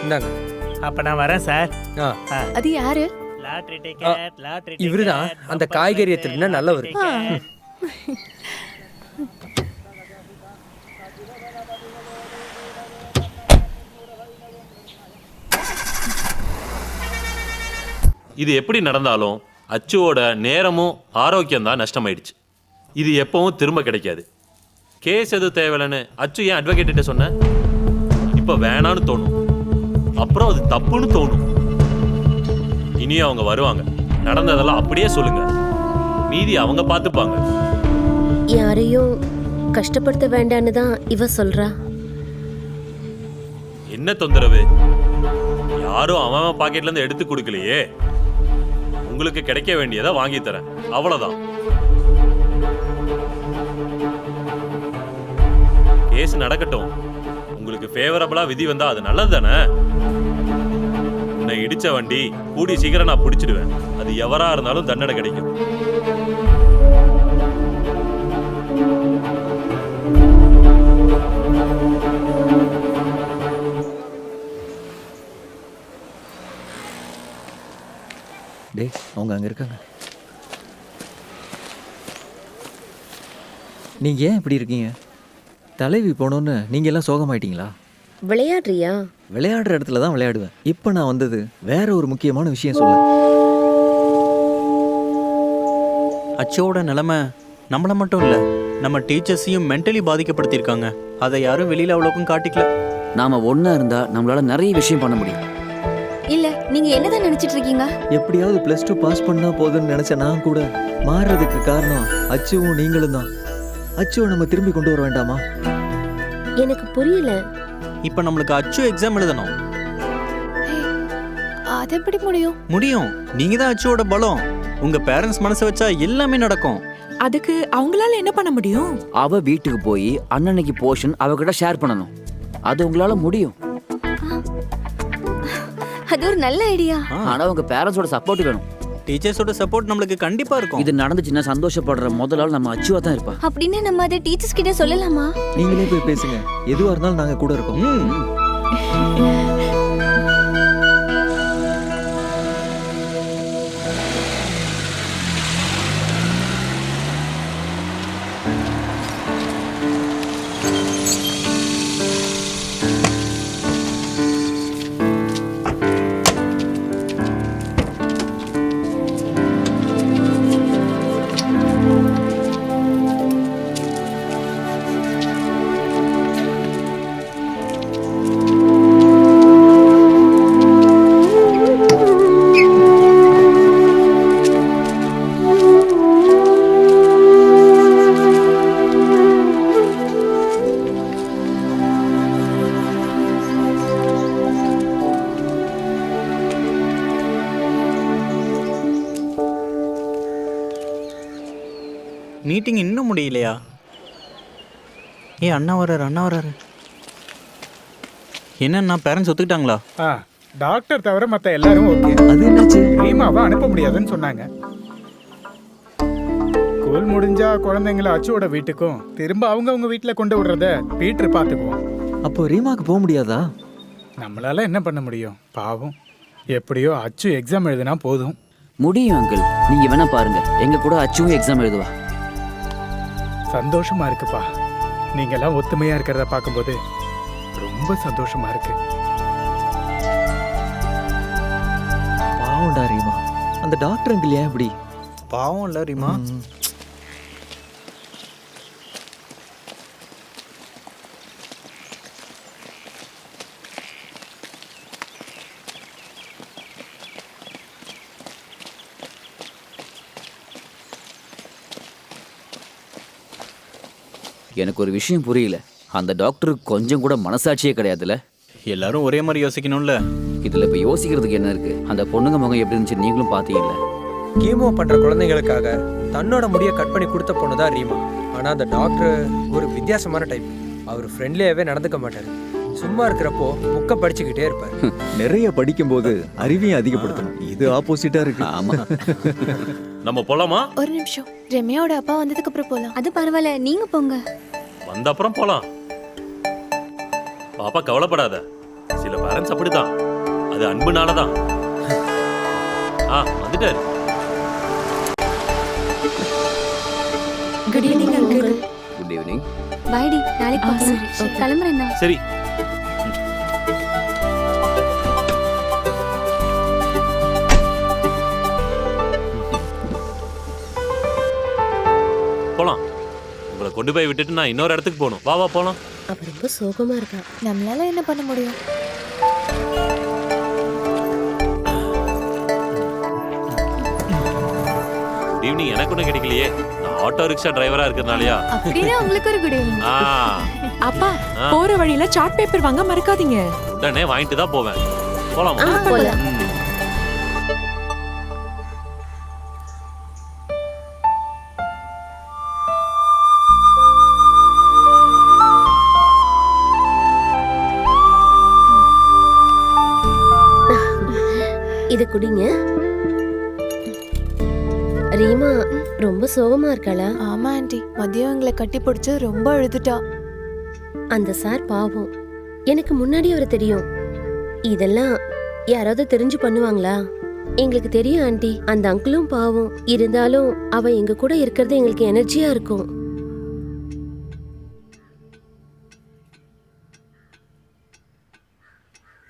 இந்தாங்க. அப்ப நான் வரேன் சார். அது யாரு? Lottery ticket, lottery ticket. இவருதான் அந்த காய்கறியை திருடினா நல்லவர். இது எப்படி நடந்தாலும் அச்சுவோட நேரமும் ஆரோக்கியம் தான் நஷ்டமாயிடுச்சு. இது எப்பவும் திரும்ப கிடைக்காது. கேஸ் எதுவும் தேவையில்லைன்னு அச்சு ஏன் அட்வொகேட்ட சொன்ன? இப்போ வேணான்னு தோணும், அப்புறம் அது தப்புன்னு தோணும். இனியும் அவங்க வருவாங்க. நடந்ததெல்லாம் அப்படியே சொல்லுங்க, மீதி அவங்க பார்த்துப்பாங்க. யாரையும் கஷ்டப்படுத்த வேண்டான்னு தான் இவ சொல்றா. என்ன தொந்தரவு? யாரும் அவன் பாக்கெட்ல இருந்து எடுத்து கொடுக்கலையே. உங்களுக்கு கிடைக்க வேண்டியதை வாங்கி தரேன், அவ்வளவுதான். கேஸ் நடக்கட்டும். உங்களுக்கு ஃபேவரபிளா விதி வந்தா அது நல்லது தானே. உன்னை இடிச்ச வண்டி கூடி சீக்கிரம் நான் பிடிச்சிடுவேன். அது எவரா இருந்தாலும் தண்டனை கிடைக்கும். டேய், அவங்க அங்கே இருக்காங்க. நீங்கள் ஏன் இப்படி இருக்கீங்க? தலைவி போனோன்னு நீங்கள் எல்லாம் சோகமாயிட்டீங்களா? விளையாடுறியா? விளையாடுற இடத்துல தான் விளையாடுவேன். இப்போ நான் வந்தது வேற ஒரு முக்கியமான விஷயம் சொல்ல. அச்சோட நிலைமை நம்மளை மட்டும் இல்லை, நம்ம டீச்சர்ஸையும் மென்டலி பாதிக்கப்படுத்தியிருக்காங்க. அதை யாரும் வெளியில் அவ்வளோக்கும் காட்டிக்கல. நாம ஒன்றா இருந்தால் நம்மளால நிறைய விஷயம் பண்ண முடியும். இல்ல, நீங்க என்னதான் நினைச்சிட்டு இருக்கீங்க? எப்படியாவது +2 பாஸ் பண்ணா போதும்னு நினைச்ச நான் கூட மாறுறதுக்கு காரணம் அச்சுவும் நீங்களும் தான். அச்சுவை நம்ம திரும்பி கொண்டு வர வேண்டாமா? எனக்கு புரியல. இப்போ நம்மளுக்கு அச்சு எக்ஸாம் எழுதணும். அது எப்படி முடியும்? முடியும். நீங்க தான் அச்சுவோட பலம். உங்க பேரண்ட்ஸ் மனசை வச்சா எல்லாமே நடக்கும். அதுக்கு அவங்களால என்ன பண்ண முடியும்? அவ வீட்டுக்கு போய் அண்ணனுக்கு போர்ஷன் அவகிட்ட ஷேர் பண்ணணும். அது உங்களால முடியும். அது ஒரு நல்ல ஐடியா. ஆனா உங்க பேரண்ட்ஸோட சப்போர்ட் வேணும். டீச்சர்ஸோட சப்போர்ட் நம்மளுக்கு கண்டிப்பா இருக்கும். இது நடந்துச்சுன்னா சந்தோஷப்படுற முதல் ஆள் நம்ம அச்சுவா தான் இருப்பா. அப்படின்னு நம்ம அதை டீச்சர்ஸ் கிட்ட சொல்லலாமா? நீங்களே போய் பேசுங்க, எதுவாக இருந்தாலும் நாங்கள் கூட இருக்கோம். மீட்டிங் இன்னும் முடியலையா? அண்ணா வர்றாரு, அண்ணா வர்றாரு. என்னன்னா பேரண்ட்ஸ் ஒத்துக்கிட்டாங்களா? டாக்டர் தவிர மற்ற எல்லாரும் ஓகே. அது என்னாச்சு? ரீமாவை அனுப்ப முடியாதுன்னு சொன்னாங்க. ஸ்கூல் முடிஞ்சா குழந்தைங்களை அச்சுவோட வீட்டுக்கும் திரும்ப அவங்க வீட்டில் கொண்டு விடுறத பீட்டர் பார்த்துக்குவோம். அப்போ ரீமாக்கு போக முடியாதா? நம்மளால என்ன பண்ண முடியும்? பாவம். எப்படியோ அச்சு எக்ஸாம் எழுதினா போதும். முடியும் அங்கிள், நீங்க வேணா பாருங்க. எங்க கூட அச்சுவும் எக்ஸாம் எழுதுவா. சந்தோஷமா இருக்குப்பா. நீங்க எல்லாம் ஒத்துமையா இருக்கிறத பார்க்கும்போது ரொம்ப சந்தோஷமா இருக்கு. பாவம்டா ரீமா. அந்த டாக்டர் அங்கிள் ஏன் இப்படி? பாவம் இல்ல ரீமா. எனக்கு ஒரு விஷயம் புரியல. அந்த டாக்டருக்கு கொஞ்சம் கூட மனசாட்சியே கிடையாதுல்ல. எல்லாரும் ஒரே மாதிரி யோசிக்கணும்ல. இதுல இப்ப யோசிக்கிறதுக்கு என்ன இருக்கு? அந்த பொண்ணுங்க முகம் எப்படி இருந்துச்சு நீங்களும் பாத்தீங்கல்ல. கீமோ பண்ற குழந்தைங்களுக்காக தன்னோட முடியை கட் பண்ணி கொடுத்த பொண்ணு தான் ரீமா. ஆனா அந்த டாக்டர் ஒரு வித்தியாசமான டைப். அவர் ஃப்ரெண்ட்லியாவே நடந்துக்க மாட்டாரு. சும்மா இருக்கிறப்போ புக்கை படிச்சுக்கிட்டே இருப்பாரு. நிறைய படிக்கும்போது அறிவையும் அதிகப்படுத்தணும். இது ஆப்போசிட்டா இருக்கு. ஆமா. நம்ம போலாமா? ஒரு நிமிஷம், ரம்யாவோட அப்பா வந்ததுக்கு அப்புறம் போலாம். அது பரவாயில்ல, நீங்க போங்க. வந்த அப்புறம் போலாம். பாப்பா கவலைப்படாத. சில பேரண்ட்ஸ் அப்படிதான். அது அன்புனாலதான். வந்துட்டாரு. Good evening uncle. Good evening. பைடி, நாளைக்கு பார்க்கலாம். கிளம்புறேன் நான். சரி. போலாம். உங்களை கொண்டு போய் விட்டுட்டு நான் இன்னொரு இடத்துக்கு போகணும். வா போலாம். அப்ப ரொம்ப சோகமா இருக்கா. நம்மளால என்ன பண்ண முடியும்? ஈவினிங் எனக்கு ஒன்றும் கிடைக்கலையே. நான் ஆட்டோ ரிக்ஷா டிரைவரா இருக்கிறதுனாலயா? அப்படின்னா உங்களுக்கு ஒரு குட் ஈவினிங். அப்பா, போற வழியில சார்ட் பேப்பர் வாங்க மறக்காதீங்க. உடனே வாங்கிட்டு தான் போவேன். போலாமா? போலாம். இது குடிங்க. ரீமா ரொம்ப சோகமா இருக்காளா? ஆமா ஆண்டி, மதியம் எங்களை கட்டி பிடிச்சு ரொம்ப அழுதுட்டா. அந்த சார் பாவம். எனக்கு முன்னாடி அவரை தெரியும். இதெல்லாம் யாராவது தெரிஞ்சு பண்ணுவாங்களா? எங்களுக்கு தெரியும் ஆண்டி. அந்த அங்கிளும் பாவம். இருந்தாலும் அவ எங்க கூட இருக்கிறது எங்களுக்கு எனர்ஜியா இருக்கும்.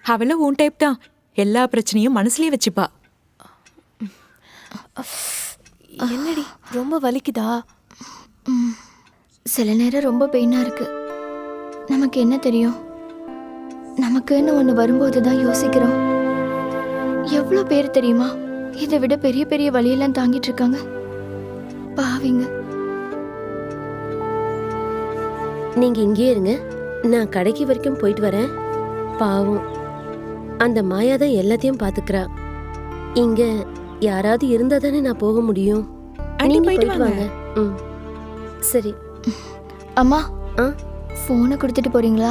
அவள உன் டைப் தான். எல்லா பிரச்சனையும் மனசுலயே வச்சுப்பா. என்னடி ரொம்ப வலிக்குதா? சில நேரம் ரொம்ப பெயினாக இருக்கு. நமக்கு என்ன தெரியும்? நமக்குன்னு ஒன்று வரும்போது தான் யோசிக்கிறோம். எவ்வளோ பேர் தெரியுமா இதை விட பெரிய பெரிய வழியெல்லாம் தாங்கிட்டு இருக்காங்க. பாவிங்க. நீங்க இங்கே இருங்க, நான் கடைக்கு வரைக்கும் போயிட்டு வரேன். பாவம், அந்த மாயா தான் எல்லாத்தையும் பாத்துக்கிறா. இங்க யாராவது இருந்தா தானே நான் போக முடியும். நீங்க போயிட்டு வாங்க. சரி. அம்மா, ஃபோனை கொடுத்துட்டு போறீங்களா?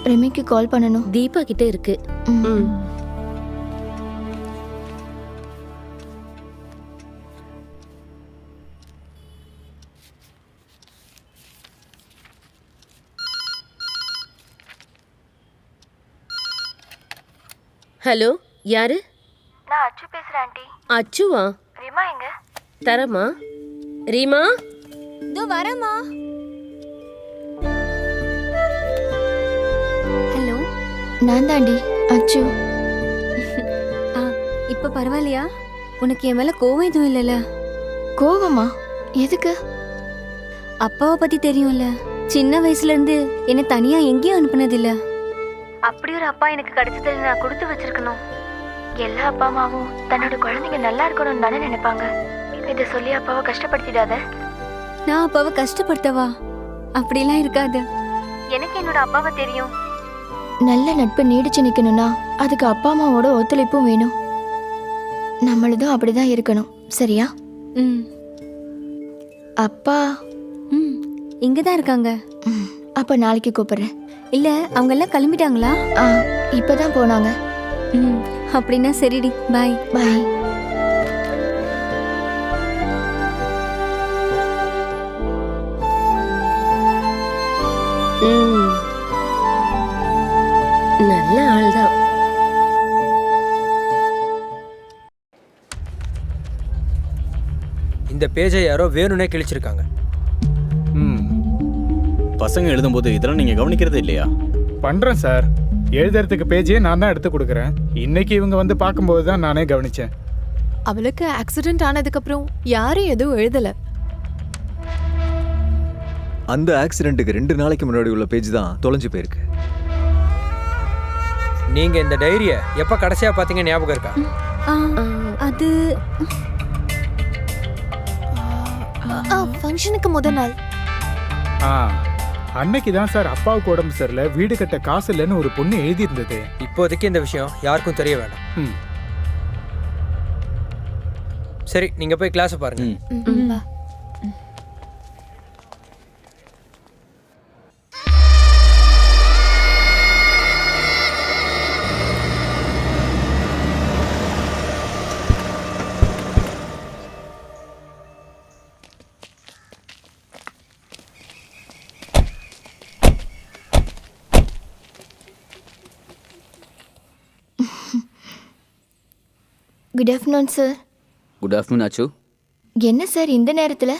ரெமிக்கு கால் பண்ணணும். தீபா கிட்ட இருக்கு. ஹலோ, யாரு? நான் அச்சு பேசுறேன் ஆண்டி. அச்சுவா? ரீமா எங்க? தரமா? ரீமா, இதோ வரேம்மா. ஹலோ, நான் தாண்டி அச்சு. இப்ப பரவாயில்லையா? உனக்கு என் மேல கோவம் எதுவும் இல்லைல்ல? கோவமா? எதுக்கு? அப்பாவை பத்தி தெரியும்ல. சின்ன வயசுல இருந்து என்னை தனியா எங்கேயும் அனுப்புனதில்ல. அப்படி ஒரு அப்பா எனக்கு கிடைச்சதில் நான் கொடுத்து வச்சிருக்கணும். எல்லா அப்பா அம்மாவும் தன்னோட குழந்தைங்க நல்லா இருக்கணும்னு தானே நினைப்பாங்க. இதை சொல்லி அப்பாவை கஷ்டப்படுத்திடாத. நான் அப்பாவை கஷ்டப்படுத்தவா? அப்படிலாம் இருக்காது. எனக்கு என்னோட அப்பாவை தெரியும். நல்ல நட்பு நீடிச்சு நிக்கணும்னா அதுக்கு அப்பா அம்மாவோட ஒத்துழைப்பும் வேணும். நம்மளதும் அப்படிதான் இருக்கணும். சரியா? அப்பா இங்கதான் இருக்காங்க. அப்ப நாளைக்கு கூப்பிடுறேன். இல்ல, அவங்க எல்லாம் கிளம்பிட்டாங்களா? இப்பதான் போனாங்க. அப்படின்னா சரிடி, பாய். பாய். நல்ல ஆள்தான். இந்த பேஜை யாரோ வேணும்னே கிழிச்சிருக்காங்க. பசங்க எழுதும்போது இதெல்லாம் நீங்க கவனிக்கிறதே இல்லையா? பண்றேன் சார். எழுதுறதுக்கு பேஜே நான் தான் எடுத்து கொடுக்குறேன். இன்னைக்கு இவங்க வந்து பார்க்கும்போது தான் நானே கவனிச்சேன். அவளுக்கு ஆக்சிடென்ட் ஆனதுக்கு அப்புறம் யாரும் எதுவும் எழுதல. அந்த ஆக்சிடென்ட்டுக்கு 2 நாளைக்கு முன்னாடி உள்ள பேஜ் தான் தொலைஞ்சு போயிருக்கு. நீங்க இந்த டைரியை எப்ப கடைசியா பாத்தீங்க ஞாபகம் இருக்கா? அது ஃபங்க்ஷனுக்கு முதல் நாள். அன்னைக்கு தான் சார் அப்பாவுக்கு உடம்பு சரியில்லை, வீடு கட்ட காசு இல்லைன்னு ஒரு பொண்ணு எழுதியிருந்தது. இப்போதைக்கு இந்த விஷயம் யாருக்கும் தெரிய வேண்டாம். ம். சரி, நீங்க போய் கிளாஸை பாருங்க. வா. Good afternoon sir. Good afternoon அச்சு. என்ன சார் இந்த நேரத்தில்?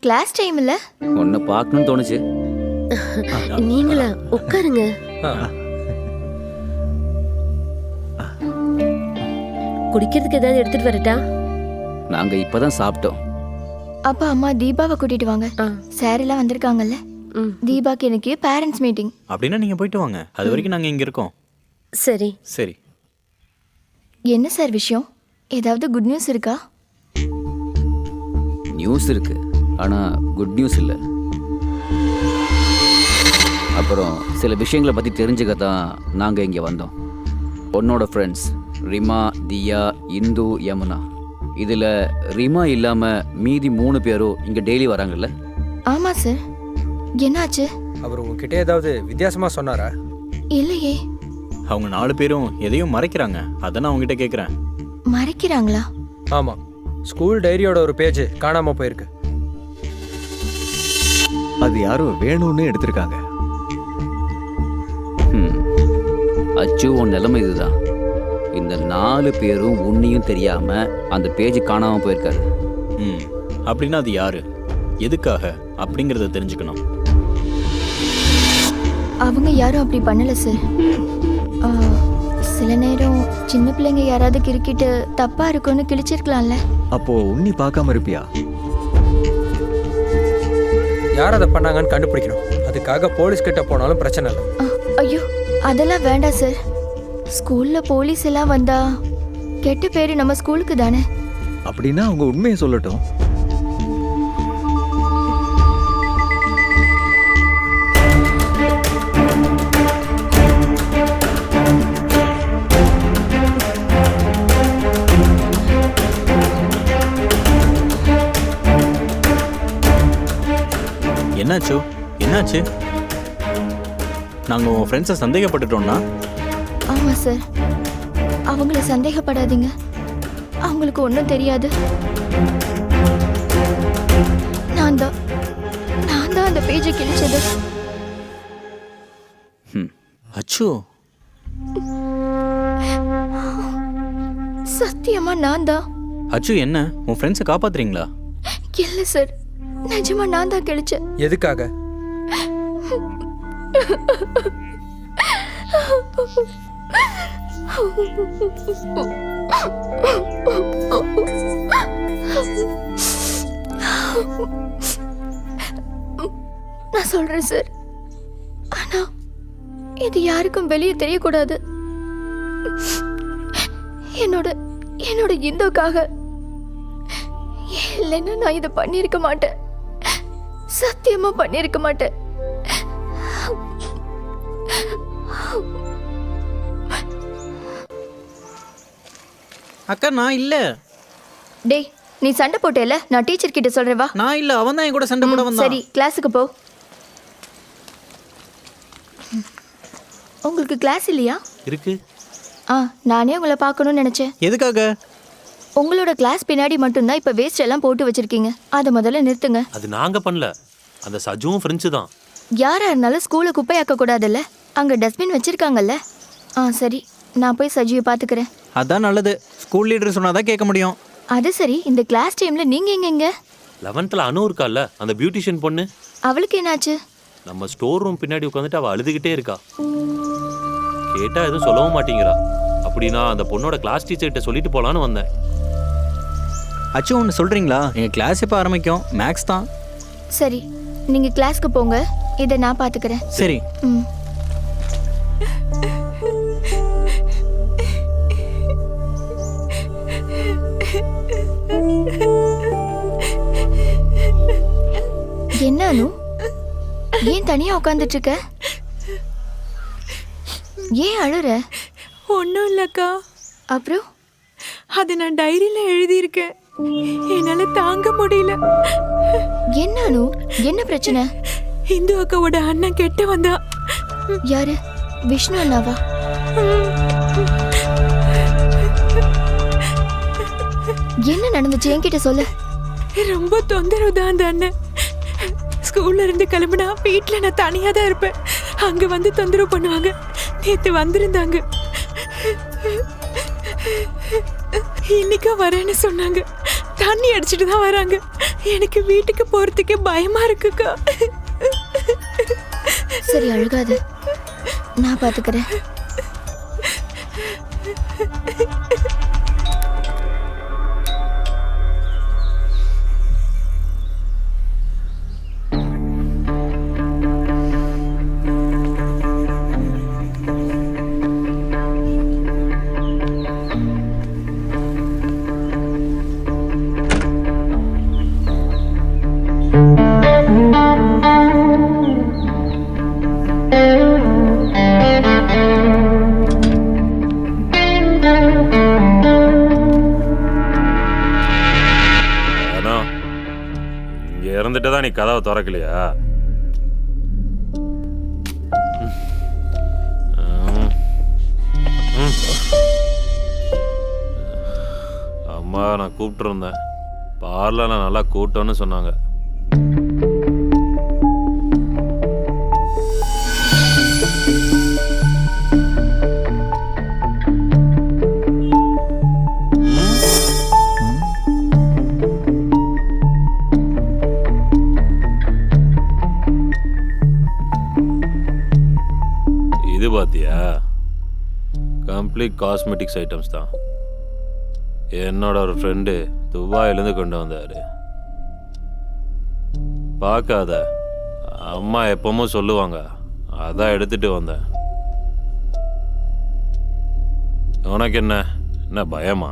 கிளாஸ் டைம் இல்லை? உன்னை பார்க்கணும்னு தோணுச்சு. நீங்களா? உட்காருங்க. குடிக்கிறதுக்கு ஏதாவது எடுத்துட்டு வரட்டா? நாங்க இப்பதான் சாப்பிட்டோம். அப்பா அம்மா தீபாவை கூட்டிட்டு வாங்க. சார் எல்லாம் வந்திருக்காங்கல்ல. தீபாக்கு எனக்கு பேரண்ட்ஸ் மீட்டிங். அப்படின்னா நீங்க போயிட்டு வாங்க, அது வரைக்கும் நாங்க இங்க இருக்கோம். சரி சரி. என்ன சார் விஷயம்? ஏதாவது குட் நியூஸ் இருக்கா? நியூஸ் இருக்கு, ஆனா குட் நியூஸ் இல்லை. அப்புறம் சில விஷயங்களை பற்றி தெரிஞ்சுக்க தான் நாங்கள் இங்கே வந்தோம். பொண்ணோட ஃப்ரெண்ட்ஸ் ரிமா, தியா, இந்து, யமுனா. இதில் ரிமா இல்லாமல் மீதி 3 பேரும் இங்கே டெய்லி வராங்கல்ல? ஆமாம் சார். என்னாச்சு? அவர் உங்ககிட்ட ஏதாவது வித்தியாசமாக சொன்னாரா? இல்லையே. அவங்க 4 பேரும் எதையும் மறைக்கிறாங்க, அதை நான் அவங்ககிட்ட கேட்குறேன். மறைக்கிறாங்களா? ஆமாம், ஸ்கூல் டைரியோட ஒரு பேஜ் காணாமல் போயிருக்கு. அது யாரோ வேணும்னு எடுத்திருக்காங்க. அச்சு, உன் நிலைமை இதுதான். இந்த 4 பேரும் உன்னையும் தெரியாமல் அந்த பேஜ் காணாமல் போயிருக்காரு. அப்படின்னா அது யாரு, எதுக்காக அப்படிங்கிறத தெரிஞ்சுக்கணும். அவங்க யாரும் அப்படி பண்ணல சார். சில நேரம் சின்ன பிள்ளைங்க யாராவது கிரிக்கிட்டு தப்பா இருக்கும்னு கிழிச்சிருக்கலாம்ல. அப்போ உன்னி பார்க்காம இருப்பியா? யார் அதை பண்ணாங்கன்னு கண்டுபிடிக்கணும். அதுக்காக போலீஸ் கிட்ட போனாலும் பிரச்சனை இல்லை. ஐயோ, அதெல்லாம் வேண்டாம் சார். ஸ்கூல்ல போலீஸ் எல்லாம் வந்தா கெட்ட பேரு நம்ம ஸ்கூலுக்கு தானே. அப்படின்னா அவங்க உண்மையை சொல்லட்டும். என்னாச்சு? என்னாச்சு? நாங்கள் உன் ஃப்ரெண்ட்ஸை சந்தேகப்பட்டுட்டோம்னா? ஆமாம் சார். அவங்கள சந்தேகப்படாதீங்க, அவங்களுக்கு ஒன்றும் தெரியாது. நான் தான் அந்த பேஜை கிழிச்சது. அச்சு, சத்தியமா நான் தான். அச்சு, என்ன உன் ஃப்ரெண்ட்ஸை காப்பாத்துறீங்களா? இல்லை சார், நிஜமா நான் தான் கிழிச்சேன். எதுக்காக? நான் சொல்றேன் சார், ஆனா இது யாருக்கும் வெளியே தெரியக்கூடாது. என்னோட இந்துக்காக. இல்லைன்னா நான் இதை பண்ணியிருக்க மாட்டேன். சத்தியமா பண்ணியிருக்க மாட்டேன். அக்கா, நான் இல்ல. டேய், நீ சண்டை போட்டேல, நான் டீச்சர் கிட்ட சொல்றேன் வா. நான் இல்ல, அவன் தான் என் கூட சண்டை போட வந்தான். சரி, கிளாஸுக்கு போ. உங்களுக்கு கிளாஸ் இல்லையா? இருக்கு. நானே உங்களை பார்க்கணும்னு நினைச்சேன். எதுக்காக? உங்களோட கிளாஸ் பின்னாடி மட்டும்தான் இப்ப வேஸ்ட் எல்லாம் போட்டு வச்சிருக்கீங்க. அதை முதல்ல நிறுத்துங்க. அது நாங்க பண்ணல, அந்த சஜுவும் ஃப்ரெண்ட்ஸு தான். யாரா இருந்தாலும் ஸ்கூலை குப்பையாக்க கூடாதுல்ல. அங்க டஸ்ட்பின் வச்சிருக்காங்கல்ல. சரி, நான் போய் சஜியை பாத்துக்கிறேன். அதான் நல்லது. ஸ்கூல் லீடர் சொன்னாதான் கேட்க முடியும். அது சரி, இந்த கிளாஸ் டைம்ல நீங்க எங்க? 11th அனு இருக்கால, அந்த பியூட்டிஷியன் பொண்ணு. அவளுக்கு என்னாச்சு? நம்ம ஸ்டோர் ரூம் பின்னாடி உட்காந்துட்டு அவ அழுதுகிட்டே இருக்கா. கேட்டா எதுவும் சொல்லவும் மாட்டேங்கிறா. அப்படின்னா அந்த பொண்ணோட கிளாஸ் டீச்சர் கிட்ட சொல்லிட்டு போலான்னு வந்தேன். அச்சு, ஒன்று சொல்றீங்களா? எங்க கிளாஸ் எப்போ ஆரம்பிக்கும்? மேக்ஸ் தான். சரி, நீங்க கிளாஸ்க்கு போங்க, இதை நான் பாத்துக்கிறேன். சரி. என்ன அனு, ஏன் தனியா உட்காந்துட்டு இருக்க? ஏன் அழுற? ஒன்றும் இல்லைக்கா. அப்புறம் அது நான் டைரியில எழுதியிருக்கேன். என்னால தாங்க முடியல. என்னன்னு? என்ன பிரச்சனை? இந்து அக்காவோட அண்ணன் கெட்ட வந்தா. யாரு? விஷ்ணு அண்ணாவா? என்ன நடந்துச்சு என்கிட்ட சொல்லு. ரொம்ப தொந்தரவு தான் அந்த அண்ணன். ஸ்கூல்ல இருந்து கிளம்புனா வீட்டில் நான் தனியாக தான் இருப்பேன். அங்கே வந்து தொந்தரவு பண்ணுவாங்க. நேற்று வந்திருந்தாங்க. இன்னைக்கும் வரேன்னு சொன்னாங்க. தண்ணி அடிச்சிட்டு தான் வராங்க. எனக்கு வீட்டுக்கு போறதுக்கே பயமா இருக்குக்கா. சரி அழுகாத, நான் பாத்துக்கிறேன். இறந்துட்டு தான் நீ கதவை திறக்கலையா? அம்மா நான் கூப்பிட்டுருந்தேன். பார்லர் நல்லா கூட்டம்னு சொன்னாங்க. இது பாத்தியா? கம்ப்ளீட் காஸ்மெட்டிக்ஸ் ஐட்டம்ஸ் தான். என்னோட ஒரு ஃப்ரெண்டு துபாயிலேருந்து கொண்டு வந்தார். பார்க்காத, அம்மா எப்பவும் சொல்லுவாங்க, அதான் எடுத்துட்டு வந்தேன். உனக்கு என்ன பயமா?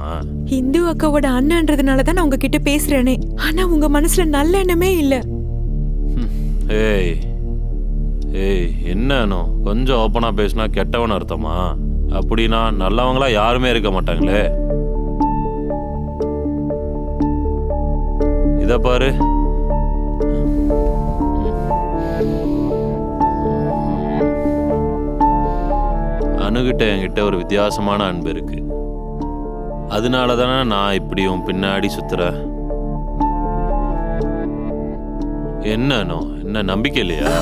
இந்து அக்காவோட அண்ணன்றதுனால தான் நான் உங்ககிட்ட பேசுறேனே. ஆனா உங்க மனசுல நல்ல எண்ணமே இல்ல. ஏய் ஏய் என்னன்னு கொஞ்சம் ஓப்பனா பேசினா கெட்டவன் அர்த்தமா? அப்படின்னா நல்லவங்களா யாருமே இருக்க மாட்டாங்களே. இத பாரு, அணுகிட்ட என்கிட்ட ஒரு வித்தியாசமான அன்பு இருக்கு. அதனால தானே நான் இப்படியும் பின்னாடி சுத்துறேன். என்னோ என்ன நம்பிக்கை இல்லையா?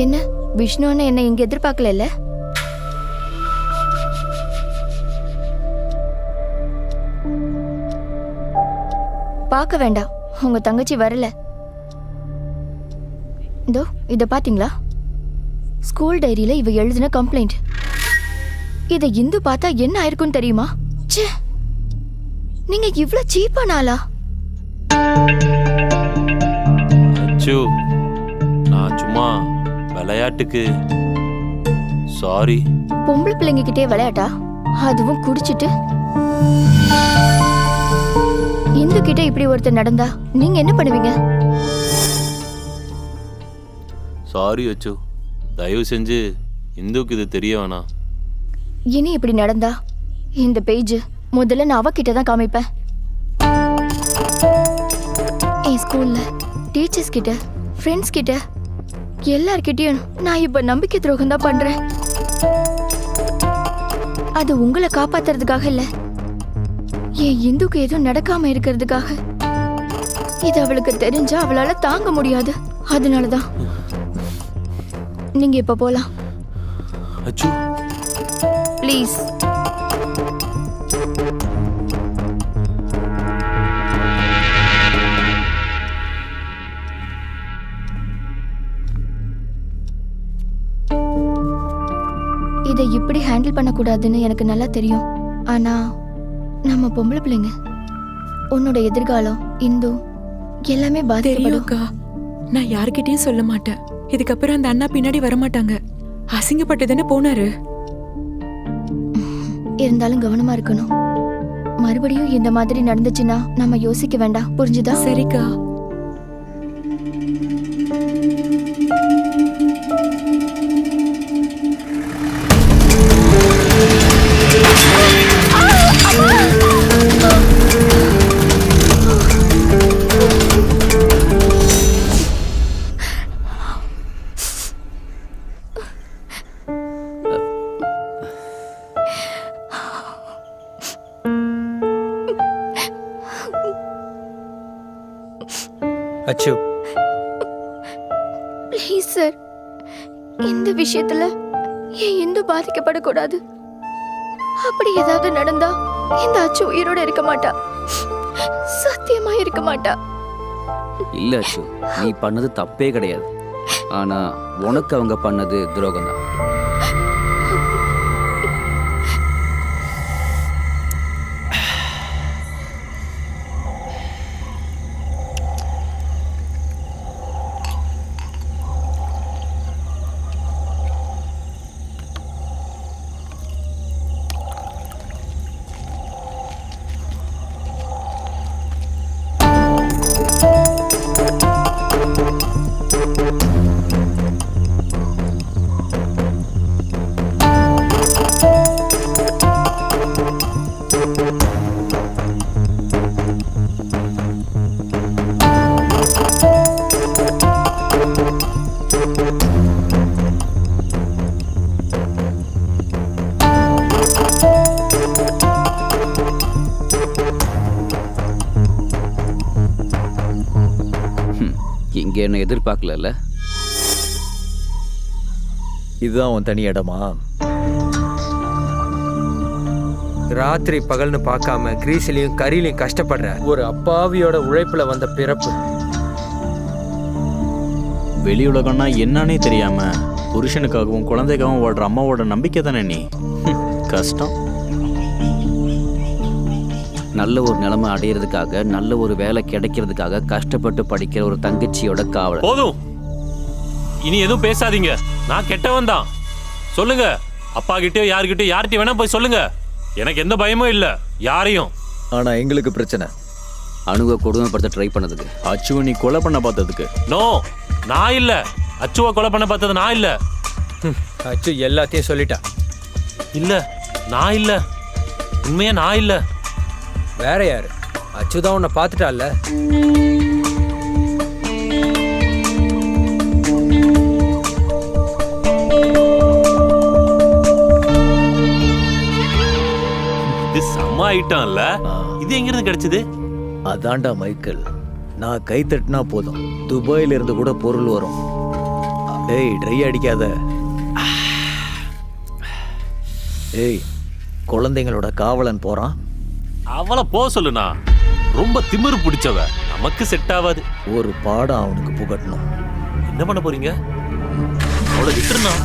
என்ன விஷ்ணு அண்ணன் என்ன இங்க எதிர்பார்க்கல? பார்க்க வேண்டாம், உங்க தங்கச்சி வரல. இதோ இத பாத்தீங்களா? ஸ்கூல் டைரியில இவ எழுதின கம்ப்ளைண்ட். இத இந்து பார்த்தா என்ன ஆயிருக்கும் தெரியுமா? ச்சே, நீங்க இவ்ளோ சீப்பான ஆளா? அச்சு, நான் சும்மா விளையாட்டுக்கு. சாரி. பொம்பளை பிள்ளைங்க கிட்டே விளையாட்டா? அதுவும் குடிச்சிட்டு. இந்து கிட்ட இப்படி ஒருத்தர் நடந்தா நீங்க என்ன பண்ணுவீங்க? சாரி அச்சு, தயவு செஞ்சு இந்துக்கு இது தெரிய வேணாம். இனி இப்படி நடந்தா இந்த பேஜ் முதல்ல நான் அவகிட்ட தான் காமிப்பேன். என் ஸ்கூல்ல டீச்சர்ஸ் கிட்ட, ஃப்ரெண்ட்ஸ் கிட்ட, எல்லார்கிட்டயும் நான் இப்ப நம்பிக்கை துரோகம் தான் பண்றேன். அது உங்களை காப்பாத்துறதுக்காக இல்ல, என் இந்துக்கு எதுவும் நடக்காம இருக்கிறதுக்காக. இது அவளுக்கு தெரிஞ்சா அவளால தாங்க முடியாது. அதனாலதான். நீங்க இப்ப போலாம். அச்சு ப்ளீஸ். இதை இப்படி ஹேண்டில் பண்ணக்கூடாதுன்னு எனக்கு நல்லா தெரியும். ஆனா நம்ம பொம்பளை பிள்ளைங்க, உன்னோட எதிர்காலம், இந்து எல்லாமே பாதிக்கப்படும். தெரியும்க்கா, நான் யார்கிட்டயும் சொல்ல மாட்டேன். இதுக்கப்புறம் அந்த அண்ணா பின்னாடி வரமாட்டாங்க. அசிங்கப்பட்டு தானே போனாரு. இருந்தாலும் கவனமா இருக்கணும். மறுபடியும் இந்த மாதிரி நடந்துச்சுன்னா நம்ம யோசிக்க வேண்டாம். புரிஞ்சுதா? சரிக்கா. அச்சு, ப்ளீஸ் சார், இந்த விஷயத்துல என் இந்து பாதிக்கப்படக்கூடாது. அப்படி ஏதாவது நடந்தா இந்த அச்சு உயிரோட இருக்க மாட்டா. சத்தியமா இருக்க மாட்டா. இல்ல அச்சு, நீ பண்ணது தப்பே கிடையாது. ஆனா உனக்கு அவங்க பண்ணது துரோகம் தான். இங்க என்ன எதிர்பார்க்கல. இதுதான் உன் தனி இடமா? ராத்திரி பகல்னு பார்க்காம கிரீஸ்லயும் கரியிலையும் கஷ்டப்படுற ஒரு அப்பாவியோட உழைப்புல வந்த பிறப்பு. வெளி உலகம்னா என்னன்னே தெரியாம புருஷனுக்காகவும் குழந்தைக்காகவும் ஓடுற அம்மாவோட நம்பிக்கை தானே நீ. கஷ்டம். நல்ல ஒரு நிலைமை அடையிறதுக்காக, நல்ல ஒரு வேலை கிடைக்கிறதுக்காக கஷ்டப்பட்டு படிக்கிற ஒரு தங்கச்சியோட காவல். போதும், இனி எதுவும் பேசாதீங்க. நான் கெட்டவன் தான். சொல்லுங்க, அப்பா கிட்டயோ யார்கிட்டயோ யார்கிட்டயும் வேணா போய் சொல்லுங்க. எனக்கு எந்த பயமும் இல்ல யாரையும். ஆனா எங்களுக்கு பிரச்சனை. அணுவை கொடுமைப்படுத்த ட்ரை பண்ணதுக்கு, அச்சுவை நீ கொலை பண்ண பார்த்ததுக்கு. நோ, நான் இல்ல. அச்சுவை கொலை பண்ண பார்த்தது நான் இல்ல. அச்சு எல்லாத்தையும் சொல்லிட்டா. இல்ல, நான் இல்ல. உண்மையா நான் இல்ல. வேற யாரு? அச்சுதான் உன்னை பார்த்துட்டால. இது செம்ம ஐட்டம்ல. இது எங்க இருந்து கிடைச்சது? அதான்டா மைக்கேல், நான் கை தட்டினா போதும் துபாயில இருந்து கூட பொருள் வரும். டேய், ட்ரை அடிக்காத. ஏய், குழந்தைங்களோட காவலன் போறான். அவளை போக சொல்லுனா. ரொம்ப திமிரு பிடிச்சவ. நமக்கு செட் ஆகாது. ஒரு பாடம் அவனுக்கு புகட்டணும். என்ன பண்ண போறீங்க? அவளை விட்டுருனா?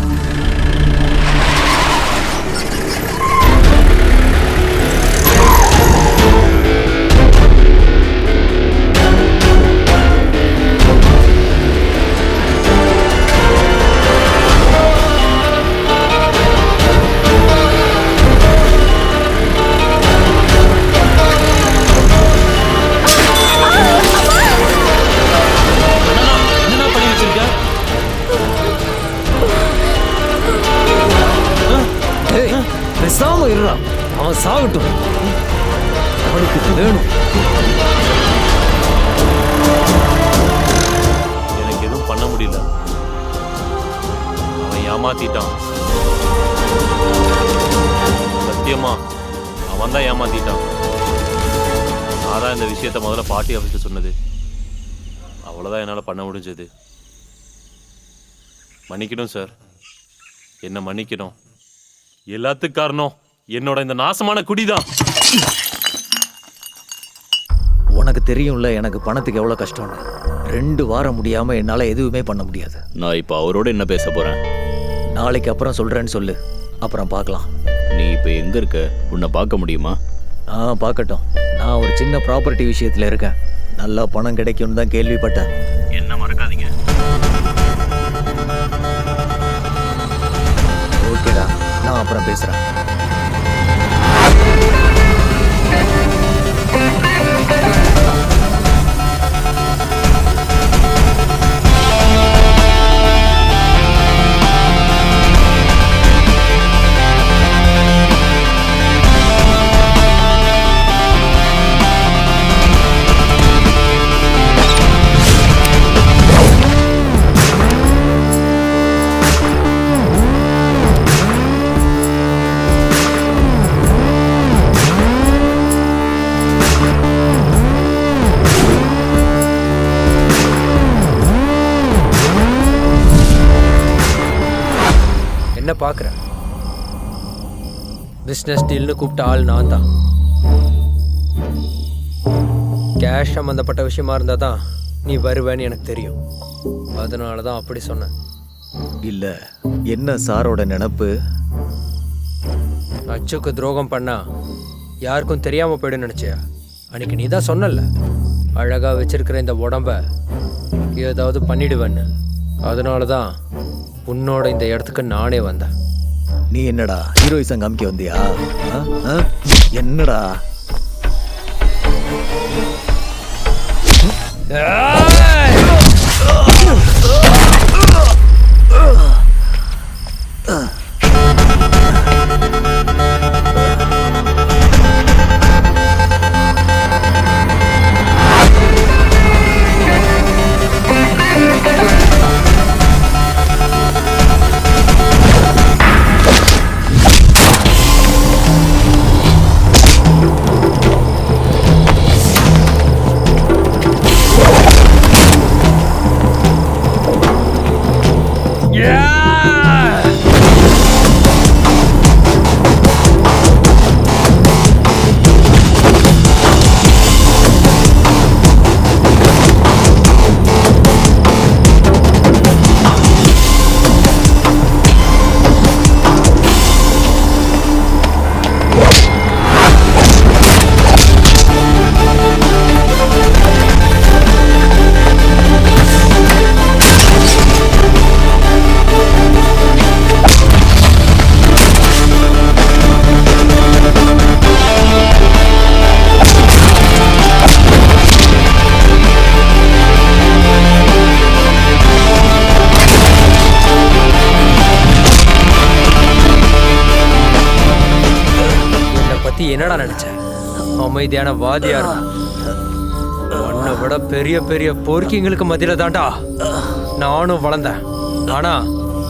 அவன் சாகட்டும். அவனுக்கு வேணும். எனக்கு எதுவும் பண்ண முடியல. அவன் ஏமாத்திட்டான். சத்தியமா அவன் தான் ஏமாத்திட்டான். நான் தான் இந்த விஷயத்த முதல்ல பாட்டி அவர்கிட்ட சொன்னது. அவ்வளோதான் என்னால் பண்ண முடிஞ்சது. மன்னிக்கணும் சார், என்ன மன்னிக்கணும். எல்லாத்துக்கும் காரணம் என்னோட இந்த நாசமான குடிதான். உனக்கு தெரியும்ல எனக்கு பணத்துக்கு எவ்வளோ கஷ்டம்னு. 2 வாரம் முடியாம என்னால எதுவுமே பண்ண முடியாது. நான் இப்போ அவரோட என்ன பேச போறேன்? நாளைக்கு அப்புறம் சொல்றேன்னு சொல்லு, அப்புறம் பார்க்கலாம். நீ இப்போ எங்க இருக்க? உன்னை பார்க்க முடியுமா? பார்க்கட்டும். நான் ஒரு சின்ன ப்ராப்பர்ட்டி விஷயத்துல இருக்கேன். நல்லா பணம் கிடைக்கும்னு தான் கேள்விப்பட்டேன். என்ன மறக்காதீங்க. ஓகேடா, நான் அப்புறம் பேசுறேன். என்ன பார்க்குற? பிஸ்னஸ் டீல்னு கூப்பிட்ட ஆள் நான் தான். கேஷ் சம்மந்தப்பட்ட விஷயமா இருந்தால் தான் நீ வருவேன்னு எனக்கு தெரியும். அதனால தான் அப்படி சொன்னேன். இல்ல, என்ன சாரோட நினப்பு? அச்சுக்கு துரோகம் பண்ணா யாருக்கும் தெரியாமல் போயிடும் நினச்சியா? அன்னைக்கு நீ தான் சொன்னல, அழகாக வச்சிருக்கிற இந்த உடம்ப ஏதாவது பண்ணிடுவேன்னு. அதனால தான் உன்னோட இந்த இடத்துக்கு நானே வந்தேன். நீ என்னடா ஹீரோயிசம் காமிக்க வந்தியா? என்னடா? என்னடா நினைச்ச? அமைதியான வாதியா உன்னை விட பெரிய பெரிய பொறுக்கிங்களுக்கு மத்தியில தாண்டா நானும் வளர்ந்தேன். ஆனா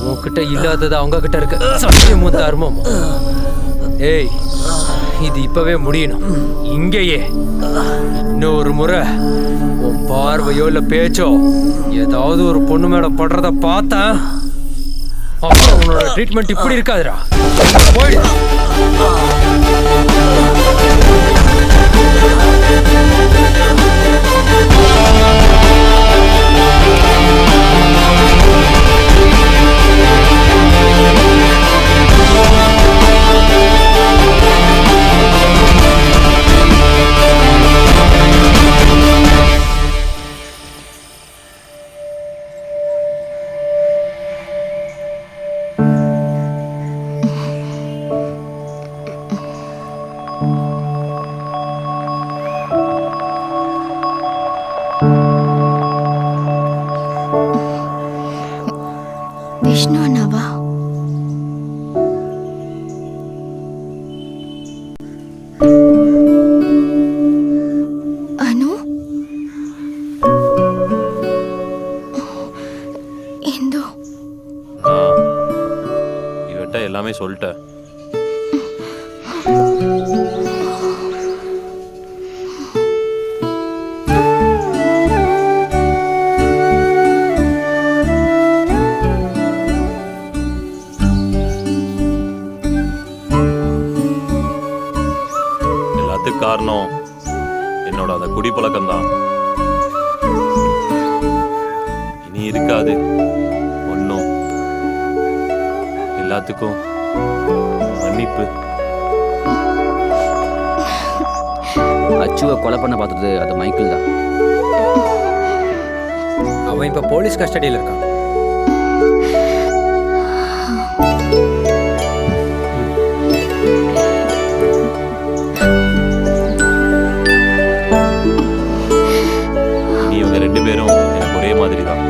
உன்கிட்ட இல்லாதது அவங்க கிட்ட இருக்கு. சத்தியமும் தர்மம். ஏய், இது இப்பவே முடியணும். இங்கேயே இன்னொரு முறை உன் பார்வையோ இல்ல பேச்சோ ஏதாவது ஒரு பொண்ணு மேல படுறத பார்த்தேன், அப்புறம் உன்னோட ட்ரீட்மெண்ட் இப்படி இருக்காதுடா. போயிடு. விஷ்ணு அண்ணாவா? அனு, இந்து, இவட்ட எல்லாமே சொல்லிட்டேன். எல்லாத்துக்கும் காரணம் என்னோட அந்த குடிப்பழக்கம் தான். இனி இருக்காது ஒன்றும். எல்லாத்துக்கும் மன்னிப்பு. அச்சுவை கொலை பண்ண பார்த்தது அது மைக்கேல் தான். அவன் இப்போ போலீஸ் கஸ்டடியில் இருக்கான். இனி இவங்க 2 பேரும் எனக்கு ஒரே மாதிரி தான்.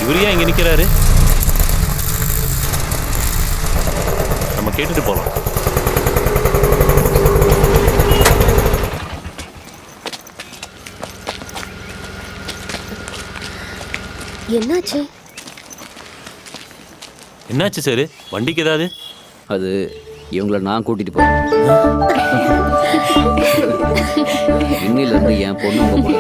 இவர் ஏன் இங்க நிக்கிறாரு? நம்ம கேட்டுட்டு போலாம். என்னாச்சு? என்னாச்சு சார்? வண்டிக்கு ஏதாவது? அது இவங்கள நான் கூட்டிட்டு போறேன். இன்னிலிருந்து என் பொண்ணு உங்க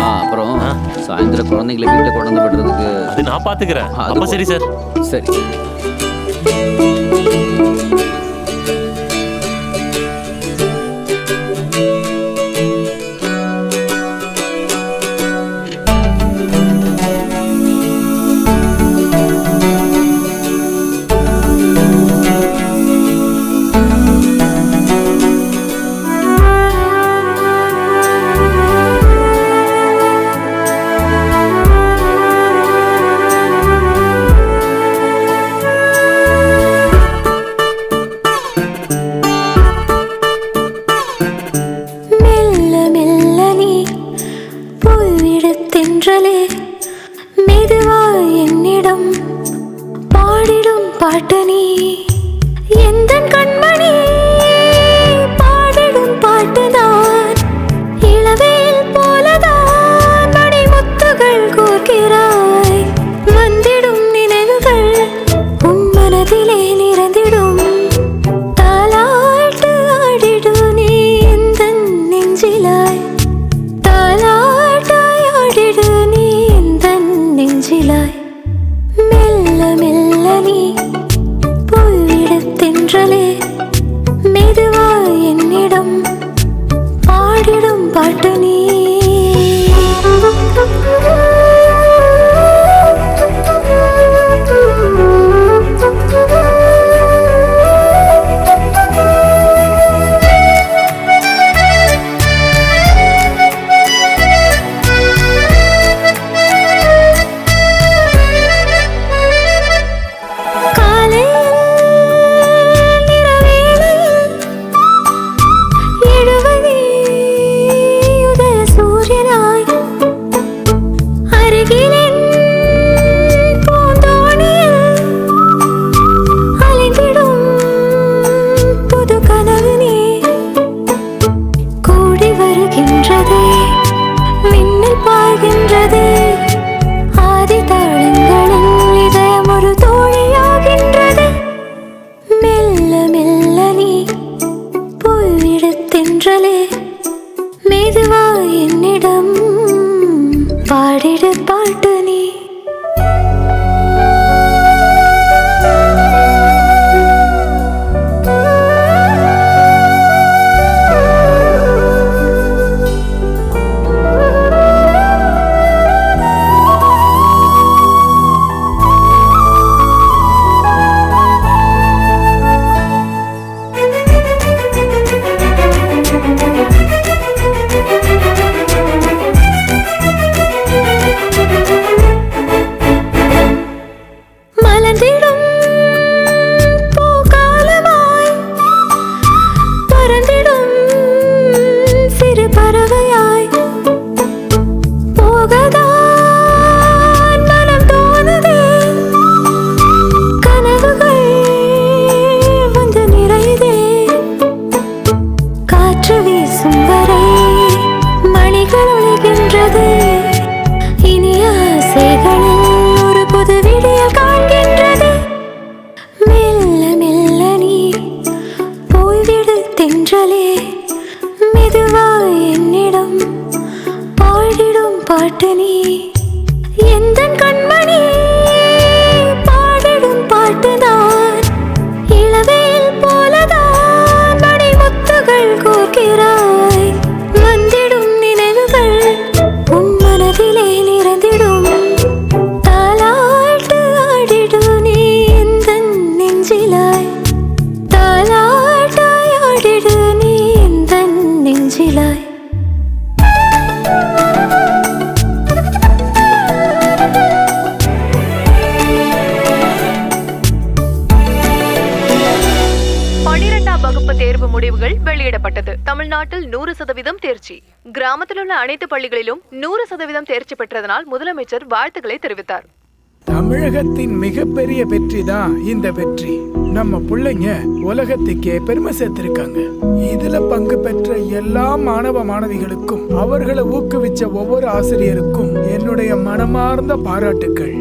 அப்புறம் சாயந்தரம் குழந்தைங்களை வீட்டில் கொண்டு விடுறதுக்கு அது நான் பாத்துக்கிறேன். அப்ப சரி சார். சரி. பாட்டு நீ எந்தன் கண்மணி பாடிடும் பாட்டுதான் இளவேல் போலதான் மணிமுத்துகள் கோர்க்கிறாய் வந்திடும் நினைவுகள் உன் மனதிலே நிறைந்திடும் தாலாட்டு ஆடிடு நீ எந்தன் நெஞ்சிலாய் தாலாட்டாய் ஆடிடு நீ எந்தன் நெஞ்சிலாய் வகுப்பு தேர்வு முடிவுகள் வெளியிடப்பட்டது. தமிழ்நாட்டில் 100% தேர்ச்சி. கிராமத்தில் உள்ள அனைத்து பள்ளிகளிலும் 100% தேர்ச்சி பெற்றதனால் முதலமைச்சர் வாழ்த்துக்களை தெரிவித்தார். தமிழகத்தின் மிகப்பெரிய வெற்றி தான் இந்த வெற்றி. நம்ம பிள்ளைங்க உலகத்துக்கே பெருமை சேர்த்திருக்காங்க. இதுல பங்கு பெற்ற எல்லா மாணவ மாணவிகளுக்கும் அவர்களை ஊக்குவிச்ச ஒவ்வொரு ஆசிரியருக்கும் என்னுடைய மனமார்ந்த பாராட்டுக்கள்.